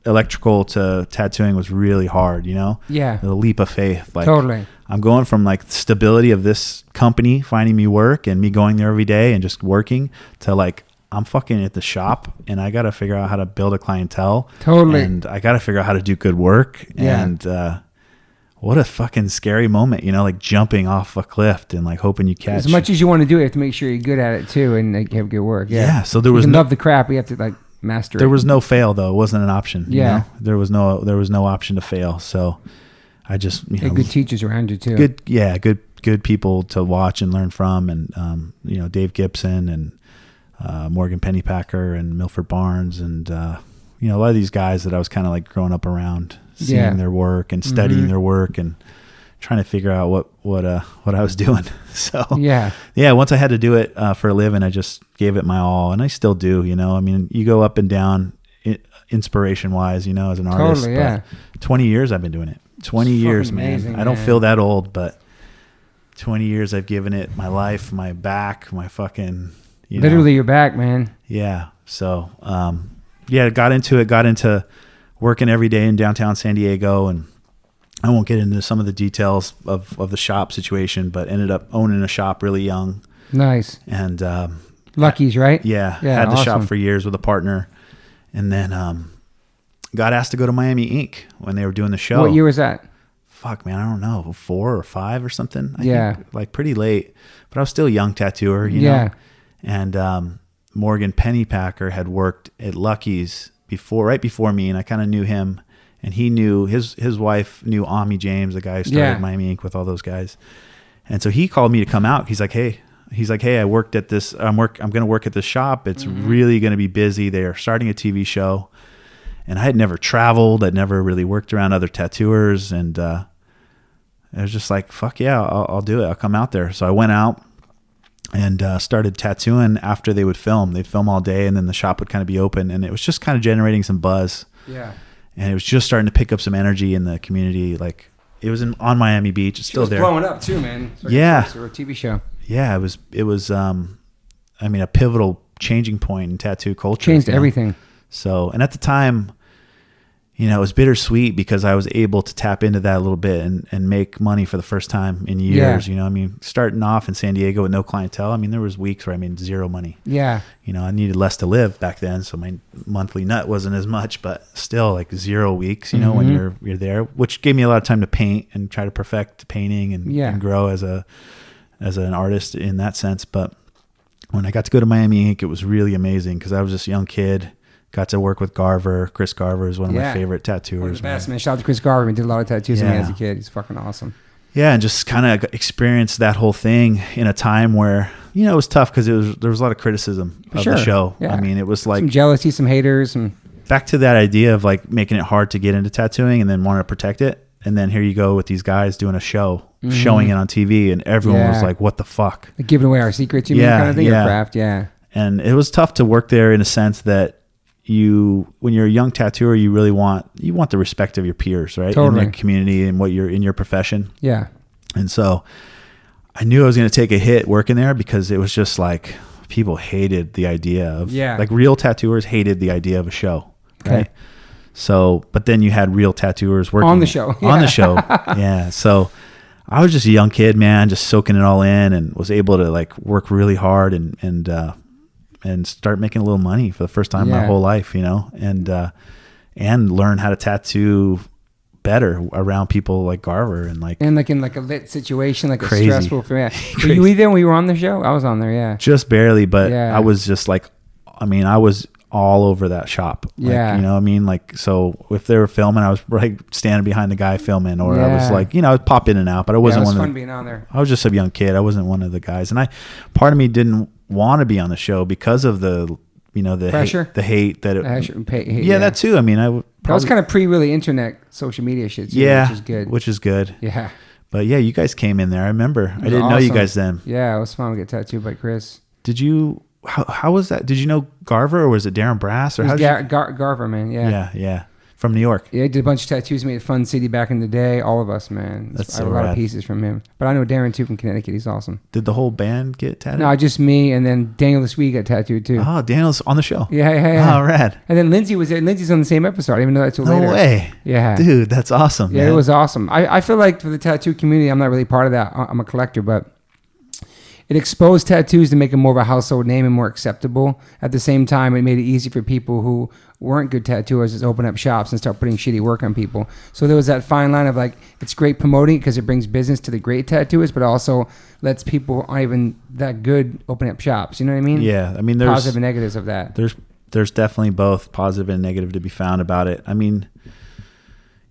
electrical to tattooing was really hard, you know? Yeah. The leap of faith. Like, totally. I'm going from like stability of this company finding me work and me going there every day and just working to like, I'm fucking at the shop and I got to figure out how to build a clientele. Totally. And I got to figure out how to do good work. Yeah. And, what a fucking scary moment, you know, like jumping off a cliff and like hoping you catch. As much as you want to do it, you have to make sure you're good at it too and like, have good work. Yeah. So there was you can love the crap. You have to like master it. There was no fail though. It wasn't an option. Yeah. You know? There was no option to fail. So I just, you know, good teachers around you too. Good people to watch and learn from. And, you know, Dave Gibson and, Morgan Pennypacker and Milford Barnes. And, you know, a lot of these guys that I was kind of like growing up around, seeing their work and studying their work and trying to figure out what I was doing. So once I had to do it for a living, I just gave it my all, and I still do. You know, I mean, you go up and down, inspiration wise, you know, as an artist. Totally, yeah. 20 years I've been doing it. 20 years, man. Amazing, I don't feel that old, but 20 years I've given it my life, my back, my fucking. Literally your back, man. Yeah. So got into working every day in downtown San Diego, and I won't get into some of the details of the shop situation, but ended up owning a shop really young. Nice. And Lucky's, right? Yeah. Had the shop for years with a partner, and then got asked to go to Miami Ink when they were doing the show. What year was that? Fuck, man, I don't know, 4 or 5 or something. I think, like pretty late, but I was still a young tattooer, you know. And Morgan Pennypacker had worked at Lucky's right before me, and I kind of knew him. And he knew his wife knew Ami James, the guy who started Miami Ink with all those guys. And so he called me to come out. He's like, hey, I worked at this. I'm going to work at this shop. It's really going to be busy. They are starting a TV show, and I had never traveled. I'd never really worked around other tattooers, and I was just like, fuck yeah, I'll do it. I'll come out there. So I went out and started tattooing after they would film. They'd film all day, and then the shop would kind of be open, and it was just kind of generating some buzz. Yeah. And it was just starting to pick up some energy in the community. Like, it was on Miami Beach. It's still there. Blowing up too, man. Or a TV show. Yeah, it was I mean, a pivotal changing point in tattoo culture. Changed everything. So, and at the time, you know, it was bittersweet because I was able to tap into that a little bit and make money for the first time in years. You know, I mean, starting off in San Diego with no clientele, I mean, there was weeks where I made zero money. Yeah. You know, I needed less to live back then, so my monthly nut wasn't as much, but still like 0 weeks, you know, when you're there, which gave me a lot of time to paint and try to perfect painting and grow as an artist in that sense. But when I got to go to Miami Ink, it was really amazing because I was this young kid. Got to work with Garver. Chris Garver is one of my favorite tattooers. One of the best, man. Shout out to Chris Garver. He did a lot of tattoos with me as a kid. He's fucking awesome. Yeah, and just kind of experienced that whole thing in a time where, you know, it was tough because there was a lot of criticism of the show. Yeah. I mean, it was like... some jealousy, some haters. Back to that idea of like making it hard to get into tattooing and then wanting to protect it. And then here you go with these guys doing a show, showing it on TV, and everyone was like, what the fuck? Like giving away our secrets, you mean, kind of thing? Or craft, And it was tough to work there in a sense that when you're a young tattooer, you really want the respect of your peers, right? Totally. In the community and what you're in your profession. Yeah. And so I knew I was going to take a hit working there because it was just like people hated the idea of like real tattooers hated the idea of a show. Right. Okay. So, but then you had real tattooers working on the show. On the show. Yeah. So I was just a young kid, man, just soaking it all in, and was able to like work really hard and start making a little money for the first time in my whole life, you know, and learn how to tattoo better around people like Garver and in like a lit situation, like crazy. A stressful for me. Were you even when you were on the show? I was on there, yeah. Just barely, but I was just like, I mean, I was all over that shop. Like, you know what I mean? Like, so if they were filming, I was like standing behind the guy filming, or I was like, you know, I'd pop in and out, but I wasn't it was one fun of being on there. I was just a young kid. I wasn't one of the guys. And part of me didn't want to be on the show because of the, you know, the pressure, the hate that it, hate, that too. I mean, that was kind of really internet social media shit too, which is good. Yeah. But yeah, you guys came in there. I remember. I didn't know you guys then. Yeah, it was fun to get tattooed by Chris. Did you? How was that? Did you know Garver or was it Darren Brass or It was how? Garver, man. Yeah. Yeah. From New York. Yeah, he did a bunch of tattoos made at Fun City back in the day. All of us, man. That's I have so a lot rad. of pieces from him. But I know Darren too from Connecticut. He's awesome. Did the whole band get tattooed? No, just me, and then Daniel this week got tattooed too. Oh, Daniel's on the show. Yeah. Oh, rad. And then Lindsay was there. Lindsay's on the same episode. I didn't even know that till No later. way. Yeah. Dude, that's awesome. Yeah, man. it was awesome. I feel like for the tattoo community, I'm not really part of that. I'm a collector, but it exposed tattoos to make it more of a household name and more acceptable. At the same time, it made it easy for people who weren't good tattooers to open up shops and start putting shitty work on people. So there was that fine line of like, it's great promoting because it brings business to the great tattooers, but also lets people who aren't even that good open up shops. You know what I mean? Yeah. I mean, there's positive and negatives of that. There's definitely both positive and negative to be found about it. I mean,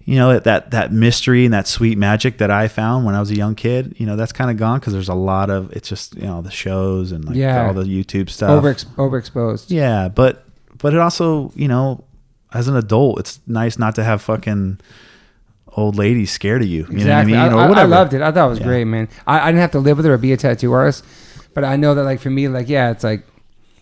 you know, that mystery and that sweet magic that I found when I was a young kid, you know, that's kind of gone because there's a lot of, it's just, you know, the shows and like all the YouTube stuff. Overexposed. Yeah. But it also, you know, as an adult, it's nice not to have fucking old ladies scared of you. You Exactly. know what I mean? I Or whatever. loved it. I thought it was great, man. I didn't have to live with her or be a tattoo artist, but I know that like for me, like, yeah, it's like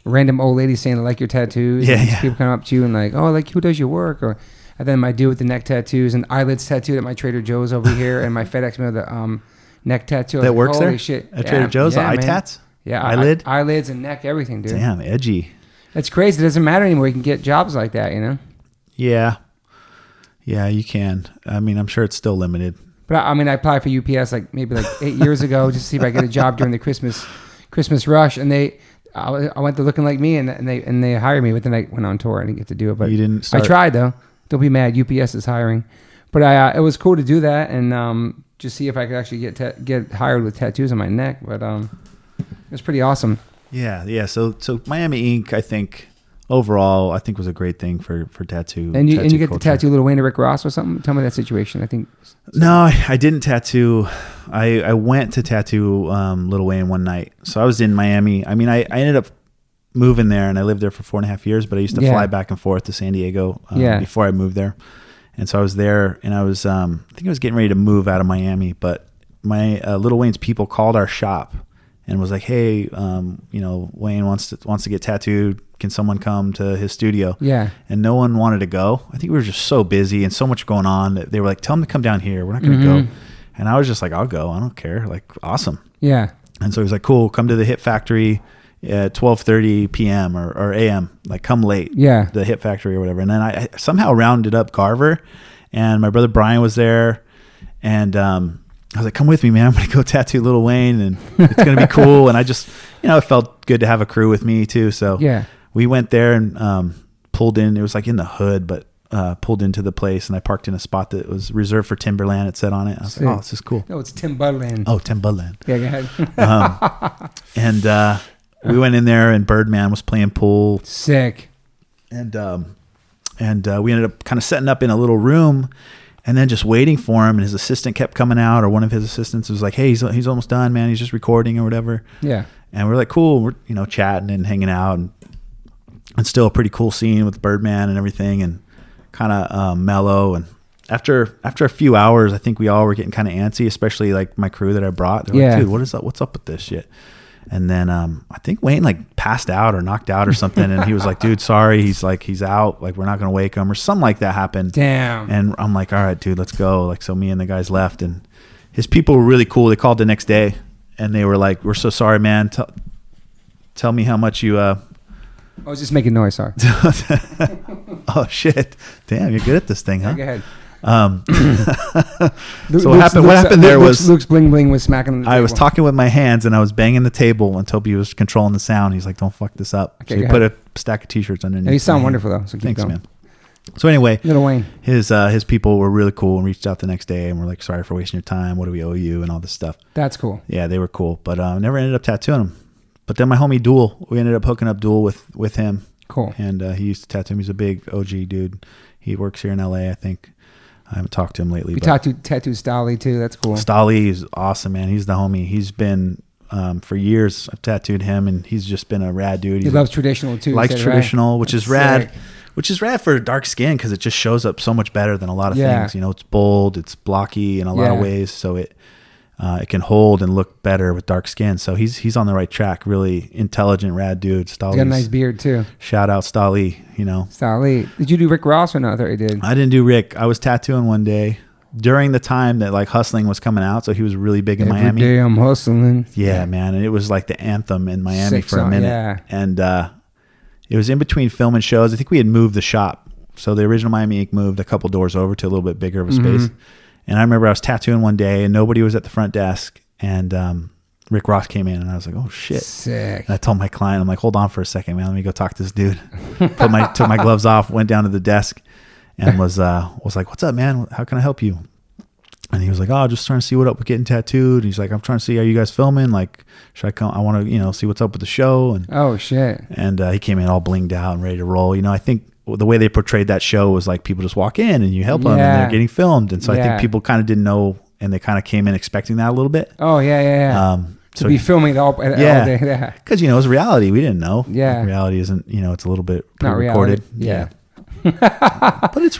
random old ladies saying they like your tattoos. Yeah, and yeah. People come up to you and like, oh, like who does your work? Or and then my dude with the neck tattoos and eyelids tattooed at my Trader Joe's over here and my FedEx man with the neck tattoo. That works Holy there? shit. At Trader Joe's? The eye man. tats? Yeah. Eyelid? Eyelids and neck, everything, dude. Damn, edgy. It's crazy. It doesn't matter anymore. You can get jobs like that, you know? Yeah. Yeah, you can. I mean, I'm sure it's still limited. But I mean, I applied for UPS like maybe like 8 years ago just to see if I get a job during the Christmas rush, and I went to looking like me, and they hired me, but then I went on tour. I didn't get to do it, but You didn't start- I tried though. Don't be mad. UPS is hiring, but it was cool to do that and just see if I could actually get hired with tattoos on my neck. But it was pretty awesome. Yeah. So Miami Ink, I think overall, I think was a great thing for tattoo. And you get culture. to tattoo Lil Wayne or Rick Ross or something. Tell me that situation. I think. No, I didn't tattoo. I went to tattoo Lil Wayne one night. So I was in Miami. I mean, I ended up moving there and I lived there for 4.5 years, but I used to fly back and forth to San Diego before I moved there. And so I was there and I was, I think I was getting ready to move out of Miami, but my Lil Wayne's people called our shop and was like, hey, you know, Wayne wants to get tattooed. Can someone come to his studio? Yeah. And no one wanted to go. I think we were just so busy and so much going on that they were like, tell him to come down here. We're not going to go. And I was just like, I'll go. I don't care. Like, awesome. Yeah. And so he was like, cool, come to the Hit Factory at 12:30 p.m. or a.m. Like, come late. Yeah. The Hit Factory or whatever. And then I somehow rounded up Garver and my brother Brian was there. And I was like, come with me, man. I'm going to go tattoo Lil Wayne and it's going to be cool. And I just, you know, it felt good to have a crew with me too. So we went there and pulled in. It was like in the hood, but pulled into the place and I parked in a spot that was reserved for Timberland. It said on it. I was like, oh, this is cool. No, it's Timberland. Oh, Timberland. Yeah, go ahead. And we went in there and Birdman was playing pool. Sick. And we ended up kind of setting up in a little room and then just waiting for him. And his assistant kept coming out, or one of his assistants was like, hey, he's almost done, man. He's just recording or whatever. Yeah. And we're like, cool. We're, you know, chatting and hanging out and still a pretty cool scene with Birdman and everything and kind of mellow. And after a few hours, I think we all were getting kind of antsy, especially like my crew that I brought. They're like, dude, what is up? What's up with this shit? And then I think Wayne like passed out or knocked out or something. And he was like, dude, sorry. He's out. Like, we're not going to wake him or something like that happened. Damn. And I'm like, all right, dude, let's go. Like, so me and the guys left and his people were really cool. They called the next day and they were like, we're so sorry, man. Tell me how much you, I was just making noise. Sorry. Oh shit. Damn. You're good at this thing, huh? Go ahead. So what happened there was Luke's bling bling was smacking on the table. I was talking with my hands and I was banging the table and Toby was controlling the sound. He's like, don't fuck this up. Okay, so he put a stack of t-shirts underneath. Yeah, you sound wonderful though. So keep Thanks, going. man. So anyway, Lil Wayne. his people were really cool and reached out the next day and were like, sorry for wasting your time. What do we owe you? And all this stuff. That's cool. Yeah, they were cool, but never ended up tattooing him. But then my homie Duel, we ended up hooking up Duel with him. Cool. And he used to tattoo him. He's a big OG dude. He works here in LA, I think. I haven't talked to him lately. You tattooed Dolly too. That's cool. Dolly is awesome, man. He's the homie. He's been for years. I've tattooed him, and he's just been a rad dude. He loves traditional too. Likes traditional, which is rad. Sick. Which is rad for dark skin because it just shows up so much better than a lot of things. You know, it's bold, it's blocky in a lot of ways. So it it can hold and look better with dark skin. So he's on the right track. Really intelligent, rad dude. He's got a nice beard too. Shout out Dolly. Dolly. Did you do Rick Ross or not? I thought you did. I didn't do Rick. I was tattooing one day during the time that like hustling was coming out. So he was really big in Miami. Every day I'm hustling. Yeah, man. And it was like the anthem in Miami Sick for a minute. yeah. And it was in between filming shows. I think we had moved the shop. So the original Miami Ink moved a couple doors over to a little bit bigger of a space. And I remember I was tattooing one day and nobody was at the front desk. And Rick Ross came in and I was like, oh shit. Sick. And I told my client, I'm like, hold on for a second, man. Let me go talk to this dude. Took my gloves off, went down to the desk and was like, what's up, man? How can I help you? And he was like, oh, just trying to see what up with getting tattooed. And he's like, I'm trying to see, are you guys filming? Like, should I come? I want to, see what's up with the show. And oh shit. And he came in all blinged out and ready to roll. I think the way they portrayed that show was like people just walk in and you help them and they're getting filmed. And so I think people kind of didn't know, and they kind of came in expecting that a little bit. Oh yeah. To be filming all day. Yeah. Because, it was reality. We didn't know. Yeah. Like, reality isn't, it's a little bit pre-recorded. Yeah. But it's,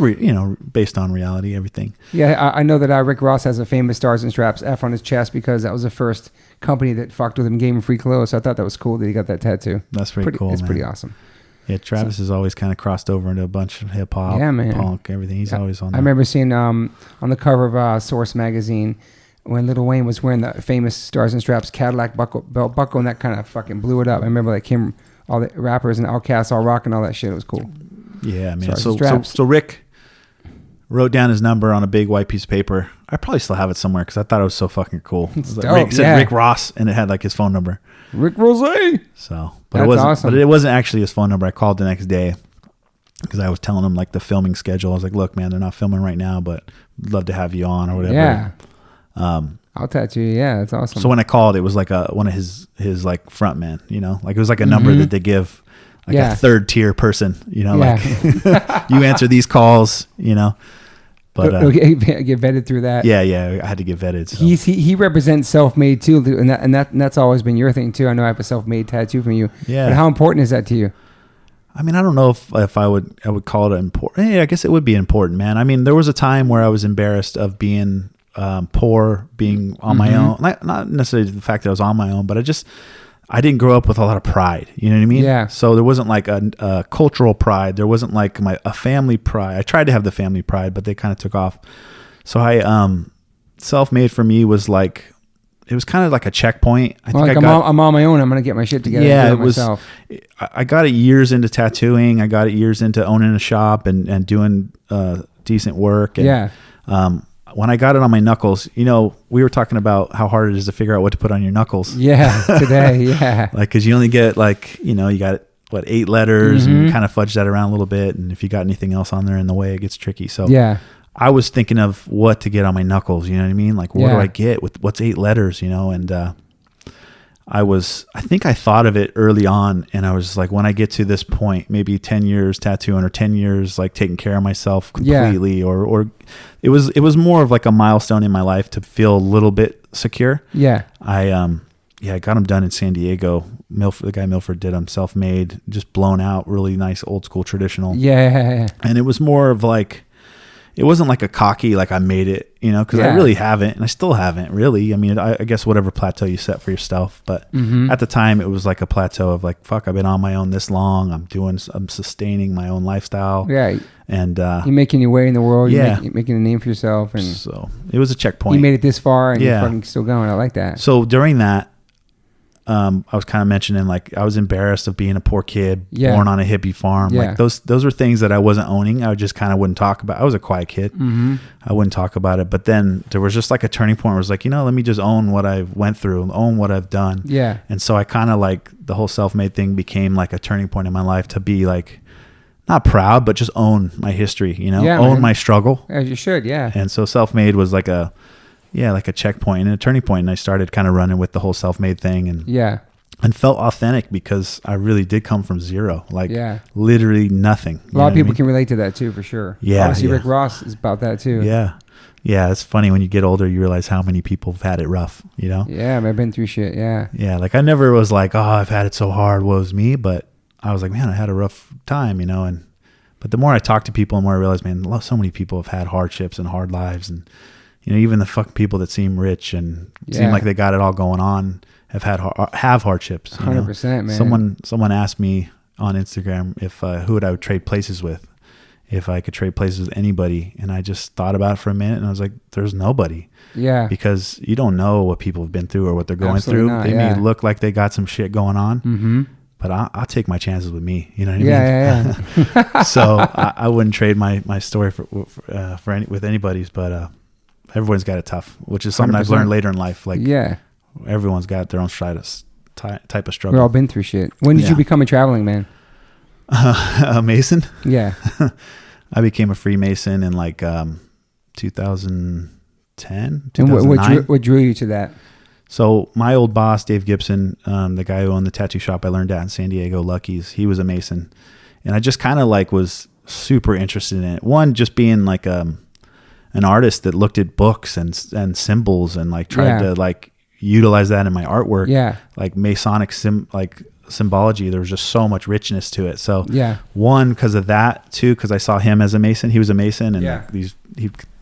based on reality, everything. Yeah. I know that Rick Ross has a famous Stars and Straps F on his chest because that was the first company that fucked with him, gave him free clothes. So I thought that was cool that he got that tattoo. That's pretty cool. It's man. pretty awesome. Yeah, Travis has always kind of crossed over into a bunch of hip hop, punk, everything. He's always on that. I remember seeing on the cover of Source magazine when Lil Wayne was wearing the famous Stars and Straps Cadillac belt buckle, and that kind of fucking blew it up. I remember all the rappers and Outkast all rocking all that shit. It was cool. Yeah, man. So Rick wrote down his number on a big white piece of paper. I probably still have it somewhere because I thought it was so fucking cool. It said Rick Ross, and it had like his phone number. Rick Rose. So, but it wasn't. Awesome. But it wasn't actually his phone number. I called the next day because I was telling him like the filming schedule. I was like, "Look, man, they're not filming right now, but I'd love to have you on or whatever." Yeah. I'll tattoo you. Yeah, that's awesome. So when I called, it was like one of his like front men. Like it was like a number that they give like a third tier person. Like you answer these calls. But get vetted through that. Yeah, I had to get vetted. So. He represents self-made too, and that's always been your thing too. I know I have a self-made tattoo from you. Yeah. But how important is that to you? I mean, I don't know if I would call it important. Yeah, I guess it would be important, man. I mean, there was a time where I was embarrassed of being poor, being on my own. Not necessarily the fact that I was on my own, but I didn't grow up with a lot of pride. You know what I mean? Yeah. So there wasn't like a cultural pride. There wasn't like a family pride. I tried to have the family pride, but they kind of took off. So self-made for me was like, it was kind of like a checkpoint. I'm on my own. I'm going to get my shit together. Yeah, it was. Myself. I got it years into tattooing. I got it years into owning a shop and doing decent work. And, when I got it on my knuckles, we were talking about how hard it is to figure out what to put on your knuckles. Yeah, today, yeah. Like, because you only get you got 8 letters, and you kind of fudge that around a little bit. And if you got anything else on there in the way, it gets tricky. So yeah, I was thinking of what to get on my knuckles. You know what I mean? Like, what do I get with what's 8 letters? And I think I thought of it early on, and I was just like, when I get to this point, maybe 10 years tattooing or 10 years like taking care of myself completely, or it was more of like a milestone in my life to feel a little bit secure. Yeah. I got them done in San Diego. The guy Milford did them, self-made, just blown out, really nice old school traditional. Yeah. And it was more of like, it wasn't like a cocky, like I made it, because I really haven't, and I still haven't really. I mean, I guess whatever plateau you set for yourself, but at the time it was like a plateau of like, fuck, I've been on my own this long. I'm sustaining my own lifestyle. Yeah. And you're making your way in the world. You're making a name for yourself. And so it was a checkpoint. You made it this far and you're fucking still going. I like that. So during that, I was kind of mentioning like I was embarrassed of being a poor kid born on a hippie farm. Like those were things that I wasn't owning. I just kind of wouldn't talk about. I was a quiet kid. I wouldn't talk about it. But then there was just like a turning point where it was like, let me just own what I went through, own what I've done. Yeah. And so I kind of like the whole self-made thing became like a turning point in my life to be like, not proud, but just own my history, own my struggle. As you should. Yeah. And so self-made was like a checkpoint and a turning point. And I started kind of running with the whole self-made thing and felt authentic because I really did come from zero, like literally nothing. A lot of people can relate to that too, for sure. Yeah. Obviously Rick Ross is about that too. Yeah. Yeah. It's funny when you get older, you realize how many people have had it rough, Yeah. I've been through shit. Yeah. Yeah. Like I never was like, oh, I've had it so hard. Woe is me. But I was like, man, I had a rough time, but the more I talk to people, the more I realize, man, so many people have had hardships and hard lives and, even the fucking people that seem rich and seem like they got it all going on have hardships. 100%, man. Someone asked me on Instagram if who would I would trade places with, if I could trade places with anybody, and I just thought about it for a minute, and I was like, there's nobody. Yeah. Because you don't know what people have been through or what they're going through. Not, they may look like they got some shit going on. Mm-hmm. But I'll take my chances with me. You know what I mean? Yeah. So I wouldn't trade my story with anybody's. But everyone's got it tough, which is something 100%. I've learned later in life. Like everyone's got their own type of struggle. We've all been through shit. When did you become a traveling man? A Mason? Yeah. I became a Freemason in like 2010, 2009. And what drew you to that? So my old boss, Dave Gibson, the guy who owned the tattoo shop I learned at in San Diego, Lucky's, he was a Mason. And I just kind of like was super interested in it. One, just being like an artist that looked at books and symbols and like tried to like utilize that in my artwork. Yeah. Like Masonic symbology, there was just so much richness to it. So one, because of that, two, because I saw him as a Mason. He was a Mason, and like these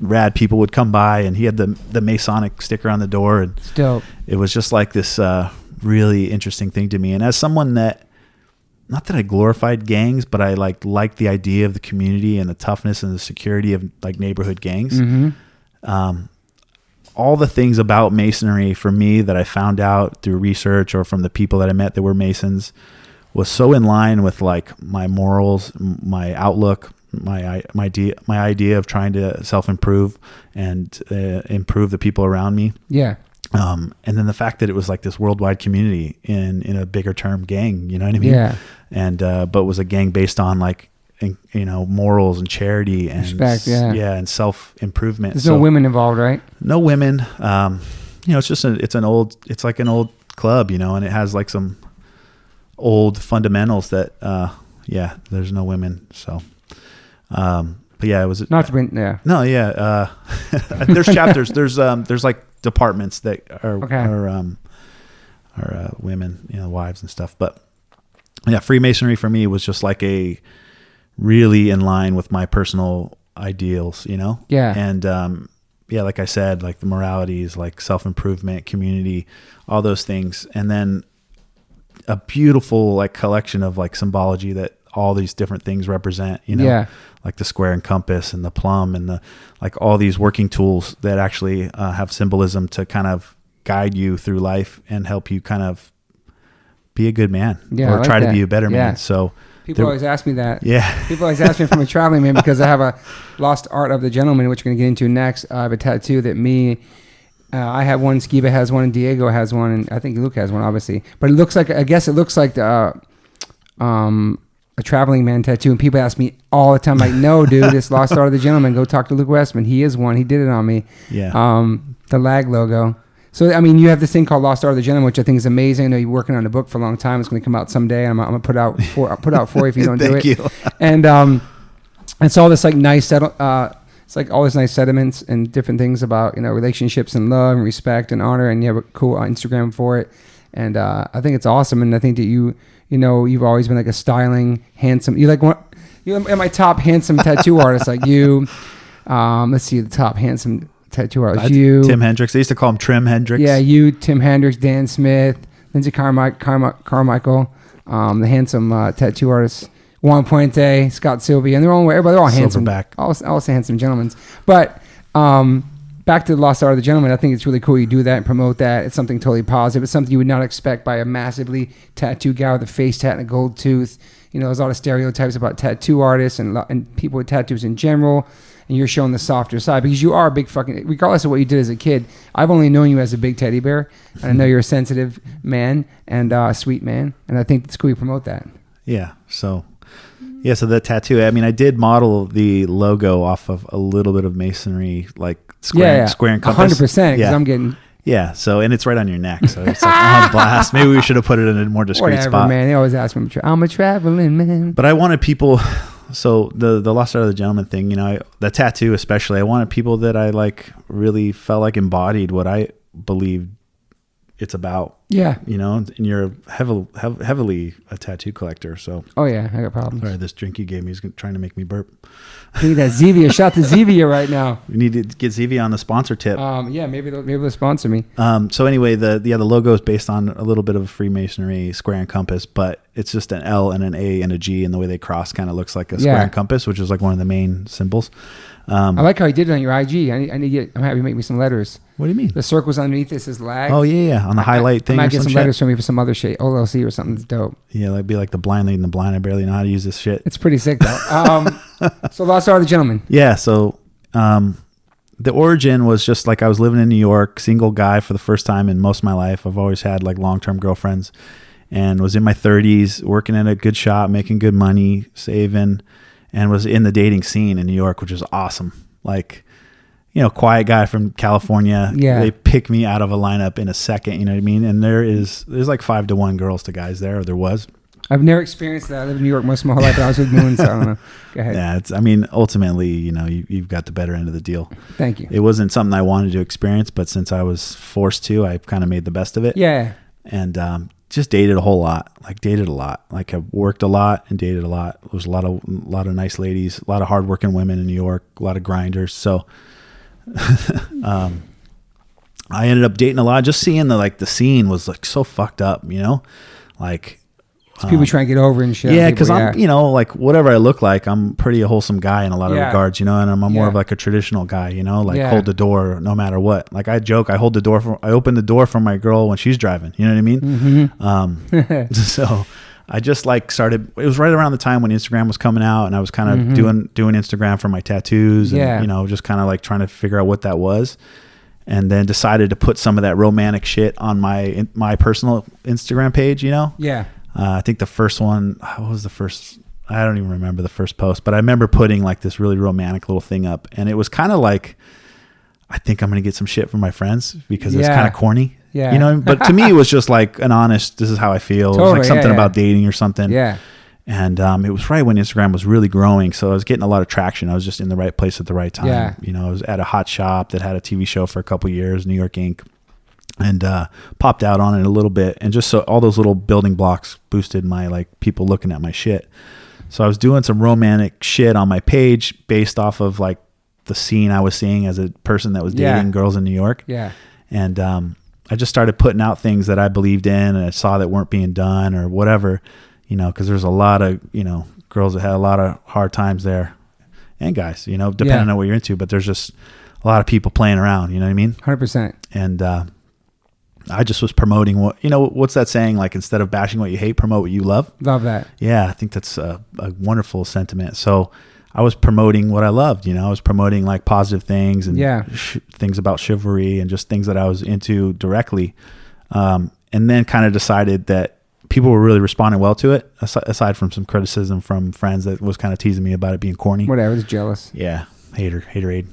rad people would come by, and he had the Masonic sticker on the door, and it's dope. It was just like this really interesting thing to me. And as someone that, not that I glorified gangs, but I liked the idea of the community and the toughness and the security of like neighborhood gangs. Mm-hmm. All the things about Masonry for me that I found out through research or from the people that I met that were Masons was so in line with like my morals, my outlook, my idea of trying to self-improve and improve the people around me. Yeah. And then the fact that it was like this worldwide community in a bigger term gang, you know what I mean? Yeah. And, but was a gang based on like, morals and charity and respect, and self-improvement. There's no women involved, right? No women. It's just it's like an old club, and it has like some old fundamentals that, there's no women. So, but yeah, it was not to bring, yeah. No, yeah. There's chapters. There's like departments that are women, wives and stuff. But yeah, Freemasonry for me was just like a really in line with my personal ideals, Yeah. And, like I said, like the moralities, like self-improvement, community, all those things. And then a beautiful like collection of like symbology that all these different things represent, like the square and compass and the plum and the, like all these working tools that actually have symbolism to kind of guide you through life and help you kind of be a good man or try to be a better man. So, people always ask me that. Yeah. People always ask me if I'm a traveling man because I have a Lost Art of the Gentleman, which we're going to get into next. I have a tattoo that I have one, Skiba has one, and Diego has one, and I think Luke has one, obviously. But it looks like a traveling man tattoo, and people ask me all the time, like, no, dude, it's Lost Art of the Gentleman. Go talk to Luke Wessman. He is one. He did it on me. Yeah. The lag logo. So, I mean, you have this thing called Lost Art of the Gentleman, which I think is amazing. I know you're working on a book for a long time. It's going to come out someday. I'm going to put out for you if you don't do it. Thank you. And it's all this like nice, it's like all these nice sentiments and different things about, relationships and love and respect and honor. And you have a cool Instagram for it. And I think it's awesome. And I think that you've always been like a styling, handsome. You're my top handsome tattoo artist. Like you, let's see, the top handsome tattoo artist. You, Tim Hendricks. They used to call him Trim Hendricks. Yeah, you, Tim Hendricks, Dan Smith, Lindsay Carmichael, the handsome tattoo artist, Juan Puente, Scott Sylvie, and they're all handsome. Silverback. Also handsome gentlemen. But back to the Lost Art of the Gentleman, I think it's really cool you do that and promote that. It's something totally positive. It's something you would not expect by a massively tattooed guy with a face tat and a gold tooth. There's a lot of stereotypes about tattoo artists and people with tattoos in general. And you're showing the softer side because you are a big fucking, regardless of what you did as a kid, I've only known you as a big teddy bear. And I know you're a sensitive man and a sweet man. And I think it's cool you promote that. Yeah. So the tattoo, I mean, I did model the logo off of a little bit of masonry, like square and compass. 100%. Because I'm getting... Yeah, so, and it's right on your neck, so it's like on blast. Maybe we should have put it in a more discreet spot. Man. They always ask me, I'm a traveling man. But I wanted people... So the Lost Art of the Gentleman thing, the tattoo especially, I wanted people that I like really felt like embodied what I believed it's about. Yeah. You know, and you're heavily a tattoo collector. So, Oh yeah, I got problems. sorry, this drink you gave me is trying to make me burp. Need that Zevia. Shout to Zevia right now. We need to get Zevia on the sponsor tip. Yeah, maybe they'll sponsor me. So anyway, the logo is based on a little bit of a Freemasonry square and compass, but it's just an L and an A and a G, and the way they cross kind of looks like a square and compass, which is like one of the main symbols. I like how you did it on your IG. I need to I'm happy you make me some letters. What do you mean? The circles underneath this is lag. Oh yeah, on the highlight thing. I might or get some shit. letters from you for some other shit, OLC or something that's dope. Yeah, that'd be like the blind leading the blind. I barely know how to use this shit. It's pretty sick though. So Lost Art of the Gentleman. Yeah, so the origin was just like I was living in New York, single guy for the first time in most of my life. I've always had like long-term girlfriends, and was in my 30s, working at a good shop, making good money, saving, and was in the dating scene in New York, which was awesome. Like, you know, quiet guy from California. Yeah. They pick me out of a lineup in a second, you know what I mean? And there's like 5 to 1 girls to guys there, or there was. I've never experienced that. I lived in New York most of my whole life, but I was with Moon, so I don't know. Go ahead. Yeah, ultimately, you know, you've got the better end of the deal. Thank you. It wasn't something I wanted to experience, but since I was forced to, I kind of made the best of it. Yeah. And just dated a whole lot. Like I worked a lot and dated a lot. There was a lot of nice ladies, a lot of hardworking women in New York, a lot of grinders. So I ended up dating a lot. Just seeing the scene was like so fucked up, you know, like. People trying to get over and shit. Yeah, because I'm, you know, like whatever I look like, I'm pretty a wholesome guy in a lot of regards, you know, and I'm more of like a traditional guy, you know, like hold the door no matter what. Like I joke, I open the door for my girl when she's driving. You know what I mean? Mm-hmm. So I just like started. It was right around the time when Instagram was coming out, and I was kind of doing Instagram for my tattoos, and you know, just kind of like trying to figure out what that was. And then decided to put some of that romantic shit on my personal Instagram page, you know? Yeah. I think the first one, what was the first? I don't even remember the first post, but I remember putting like this really romantic little thing up, and it was kind of like, I think I'm going to get some shit from my friends because it's kind of corny, you know, but to me it was just like an honest, this is how I feel. Totally, it was like something about dating or something. Yeah. And it was right when Instagram was really growing. So I was getting a lot of traction. I was just in the right place at the right time. Yeah. You know, I was at a hot shop that had a TV show for a couple of years, New York Inc., and popped out on it a little bit, and just so all those little building blocks boosted my like people looking at my shit. So I was doing some romantic shit on my page based off of like the scene I was seeing as a person that was dating girls in New York. Yeah. And I just started putting out things that I believed in and I saw that weren't being done or whatever, you know, because there's a lot of, you know, girls that had a lot of hard times there, and guys, you know, depending on what you're into, but there's just a lot of people playing around, you know what I mean? 100%. And I just was promoting what's that saying? Like, instead of bashing what you hate, promote what you love. Love that. Yeah, I think that's a wonderful sentiment. So I was promoting what I loved, you know, I was promoting like positive things and things about chivalry and just things that I was into directly. And then kind of decided that people were really responding well to it, aside from some criticism from friends that was kind of teasing me about it being corny. Whatever, just jealous. Yeah, haterade.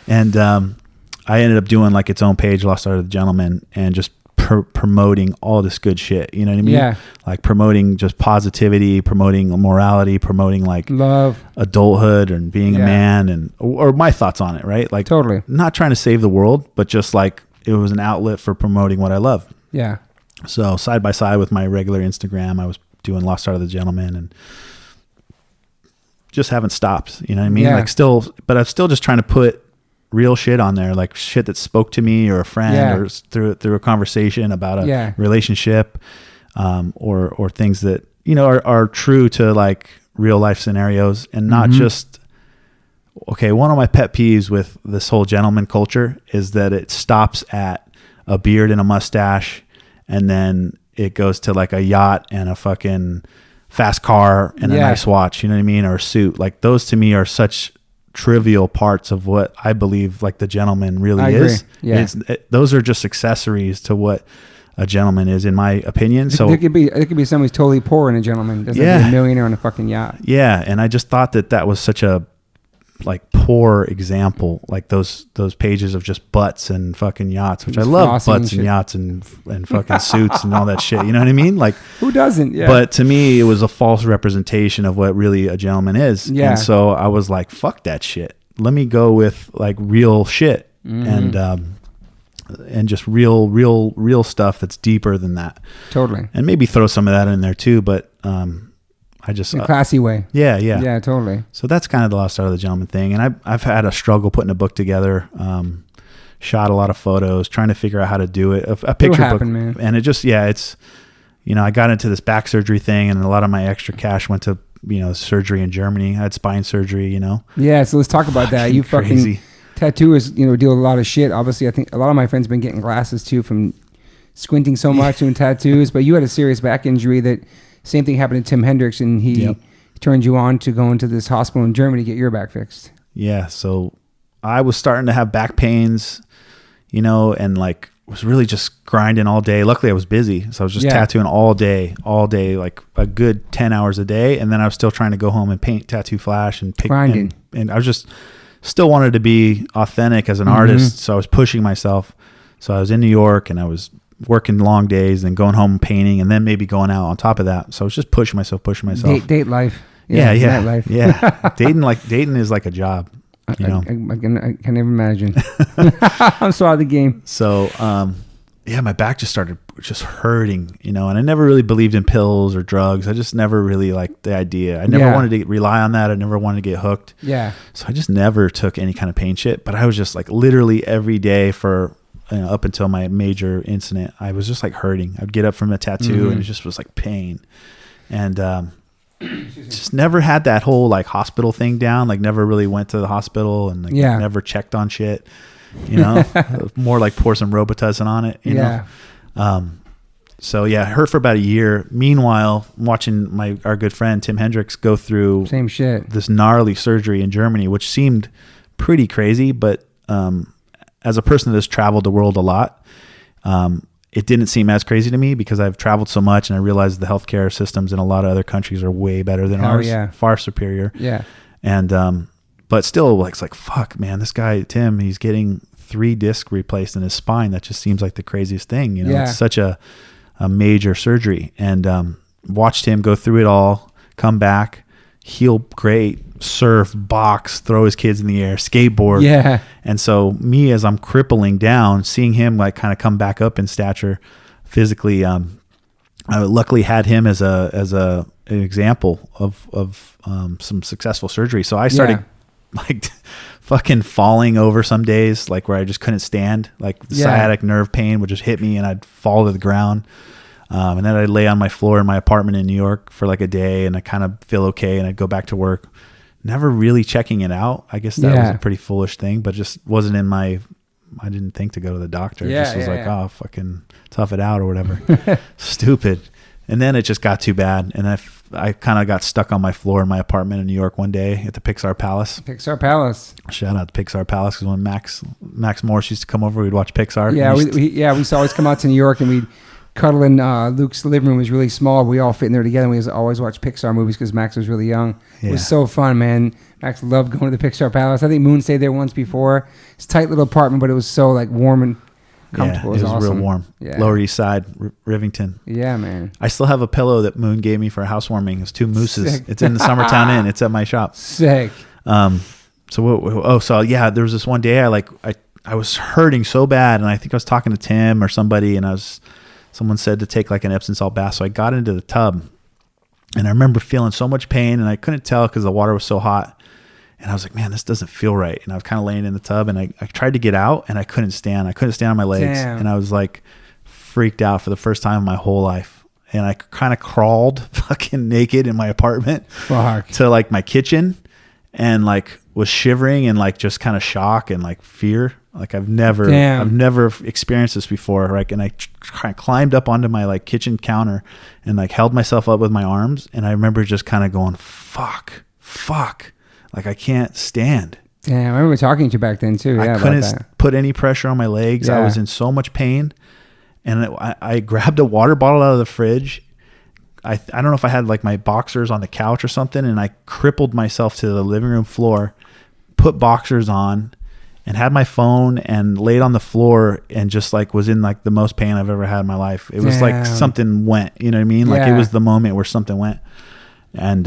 And I ended up doing like its own page, Lost Art of the Gentleman, and just promoting all this good shit. You know what I mean? Yeah. Like promoting just positivity, promoting morality, promoting like love, adulthood, and being a man, or my thoughts on it, right? Like totally not trying to save the world, but just like it was an outlet for promoting what I love. Yeah. So side by side with my regular Instagram, I was doing Lost Art of the Gentleman, and just haven't stopped. You know what I mean? Yeah. But I'm still just trying to put real shit on there, like shit that spoke to me or a friend or through a conversation about a relationship, or things that, you know, are true to like real life scenarios, and not just, okay. One of my pet peeves with this whole gentleman culture is that it stops at a beard and a mustache, and then it goes to like a yacht and a fucking fast car and a nice watch, you know what I mean? Or a suit. Like those to me are such trivial parts of what I believe like the gentleman really is. Yeah. Those are just accessories to what a gentleman is, in my opinion. So it could be someone who's totally poor and a gentleman. Doesn't have to be a millionaire on a fucking yacht. Yeah. And I just thought that was such a like poor example, like those pages of just butts and fucking yachts, which I love, butts and yachts and fucking suits and all that shit. You know what I mean? Like, who doesn't? Yeah. But to me, it was a false representation of what really a gentleman is. Yeah. And so I was like, fuck that shit. Let me go with like real shit. And and just real stuff that's deeper than that. Totally. And maybe throw some of that in there too, but I just in a classy way. Yeah. Yeah, totally. So that's kind of the Lost Art of the Gentleman thing. And I've had a struggle putting a book together. Shot a lot of photos, trying to figure out how to do it. A picture book, man. And it just it's, I got into this back surgery thing, and a lot of my extra cash went to surgery in Germany. I had spine surgery. Yeah, so let's talk about that. You fucking crazy. Tattooers, deal a lot of shit. Obviously, I think a lot of my friends have been getting glasses too from squinting so much doing tattoos. But you had a serious back injury. That same thing happened to Tim Hendricks, and he turned you on to go into this hospital in Germany to get your back fixed. Yeah, so I was starting to have back pains, and like was really just grinding all day. Luckily, I was busy, so I was just tattooing all day, like a good 10 hours a day. And then I was still trying to go home and paint, tattoo flash, and pick. Grinding. And I was just still wanted to be authentic as an artist, so I was pushing myself. So I was in New York, and I was working long days, and going home and painting, and then maybe going out on top of that. So I was just pushing myself. Date life. Yeah. Life. Yeah. Dating is like a job. I can never imagine. I'm so out of the game. So, my back just started hurting, and I never really believed in pills or drugs. I just never really liked the idea. I never wanted to rely on that. I never wanted to get hooked. Yeah. So I just never took any kind of pain shit, but I was just like literally every day for, up until my major incident, I was just like hurting. I'd get up from a tattoo and it just was like pain. And, just never had that whole like hospital thing down. Like never really went to the hospital and like never checked on shit, more like pour some Robitussin on it, you know? So it hurt for about a year. Meanwhile, watching our good friend Tim Hendricks go through same shit, this gnarly surgery in Germany, which seemed pretty crazy, but, as a person that's traveled the world a lot, it didn't seem as crazy to me because I've traveled so much, and I realized the healthcare systems in a lot of other countries are way better than ours, far superior. Yeah. And, but still, like, it's like, fuck, man, this guy, Tim, he's getting 3 discs replaced in his spine. That just seems like the craziest thing. It's such a major surgery, and, watched him go through it all, come back, heal great, surf, box, throw his kids in the air, skateboard. Yeah. And so me, as I'm crippling down, seeing him like kind of come back up in stature physically, I luckily had him as an example of some successful surgery. So I started like fucking falling over some days, like where I just couldn't stand, like the sciatic nerve pain would just hit me and I'd fall to the ground. And then I'd lay on my floor in my apartment in New York for like a day, and I kind of feel okay, and I'd go back to work. Never really checking it out. I guess that was a pretty foolish thing, but just wasn't in I didn't think to go to the doctor. It just was oh, fucking tough it out or whatever. Stupid. And then it just got too bad. And I kind of got stuck on my floor in my apartment in New York one day at the Pixar Palace. Pixar Palace. Shout out to Pixar Palace, because when Max Morse used to come over, we'd watch Pixar. Yeah, we used to always come out to New York, and we'd cuddle in Luke's living room. Was really small. We all fit in there together. And we always watch Pixar movies because Max was really young. It was so fun, man. Max loved going to the Pixar Palace. I think Moon stayed there once before. It's a tight little apartment, but it was so like warm and comfortable. Yeah, it was awesome. real warm. Yeah. Lower East Side, Rivington. Yeah, man. I still have a pillow that Moon gave me for a housewarming. It's 2 mooses. Sick. It's in the Summertown Inn. It's at my shop. Sick. There was this one day I was hurting so bad, and I think I was talking to Tim or somebody, and someone said to take like an Epsom salt bath. So I got into the tub, and I remember feeling so much pain, and I couldn't tell because the water was so hot. And I was like, man, this doesn't feel right. And I was kind of laying in the tub, and I tried to get out, and I couldn't stand. I couldn't stand on my legs. Damn. And I was like freaked out for the first time in my whole life. And I kind of crawled fucking naked in my apartment to like my kitchen, and like was shivering and like just kind of shock and like fear. Like I've never experienced this before. Right. And I climbed up onto my like kitchen counter and like held myself up with my arms. And I remember just kind of going, fuck. Like I can't stand. Damn. I remember talking to you back then too. I couldn't put any pressure on my legs. I was in so much pain. And I grabbed a water bottle out of the fridge. I don't know if I had like my boxers on the couch or something. And I crippled myself to the living room floor, put boxers on, and had my phone and laid on the floor and just like was in like the most pain I've ever had in my life. It was like something went, you know what I mean? Like it was the moment where something went, and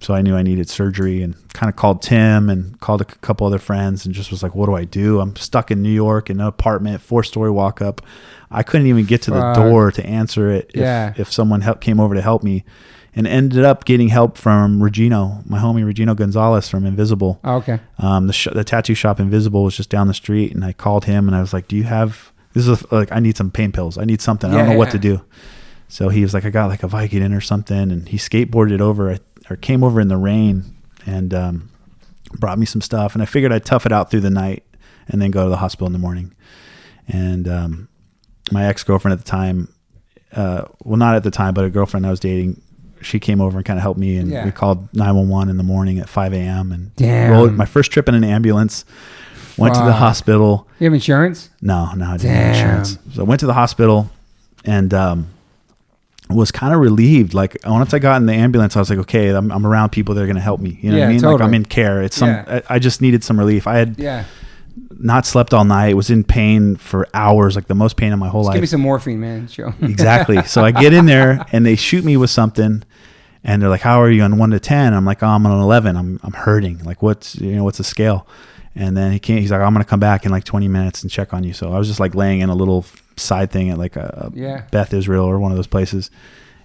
so I knew I needed surgery, and kind of called Tim and called a couple other friends and just was like, what do I do? I'm stuck in New York in an apartment, 4-story walk up. I couldn't even get to the door to answer it if someone came over to help me, and ended up getting help from Regino, my homie Regino Gonzalez from Invisible. Oh, okay. The tattoo shop Invisible was just down the street, and I called him and I was like, do you have, I need some pain pills. I need something. I don't know what to do. So he was like, I got like a Vicodin or something, and he skateboarded over or came over in the rain and brought me some stuff, and I figured I'd tough it out through the night and then go to the hospital in the morning. And my ex-girlfriend at the time, not at the time, but a girlfriend I was dating, she came over and kind of helped me, and we called 911 in the morning at 5 a.m. and rolled my first trip in an ambulance. Went to the hospital. You have insurance? No, I didn't have insurance. So I went to the hospital and was kind of relieved. Like once I got in the ambulance, I was like, okay, I'm around people that are going to help me. You know what I mean? Totally. Like I'm in care. It's I just needed some relief. I had not slept all night. Was in pain for hours, like the most pain in my whole life. Give me some morphine, man. Sure. Exactly. So I get in there and they shoot me with something, and they're like, how are you on 1 to 10? I'm like, oh, I'm on an 11. I'm hurting. Like what's the scale? And then he's like, I'm going to come back in like 20 minutes and check on you. So I was just like laying in a little side thing at like a Beth Israel or one of those places.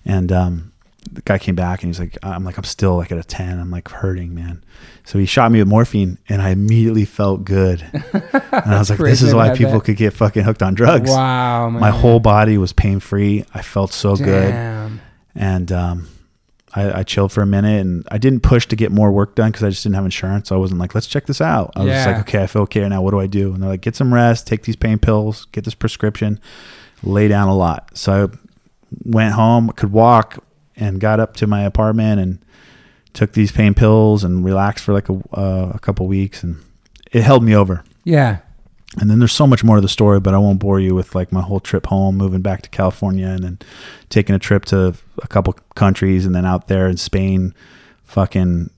And the guy came back and he's like, I'm still like at a 10. I'm like hurting, man. So he shot me with morphine and I immediately felt good. And I was like, this is why people could get fucking hooked on drugs. Wow, man. My whole body was pain free. I felt so good. And I chilled for a minute, and I didn't push to get more work done because I just didn't have insurance. So I wasn't like, let's check this out. I was just like, okay, I feel okay now. What do I do? And they're like, get some rest, take these pain pills, get this prescription, lay down a lot. So I went home, could walk, and got up to my apartment and took these pain pills and relaxed for like a couple weeks, and it held me over. Yeah. And then there's so much more to the story, but I won't bore you with like my whole trip home, moving back to California, and then taking a trip to a couple countries, and then out there in Spain, fucking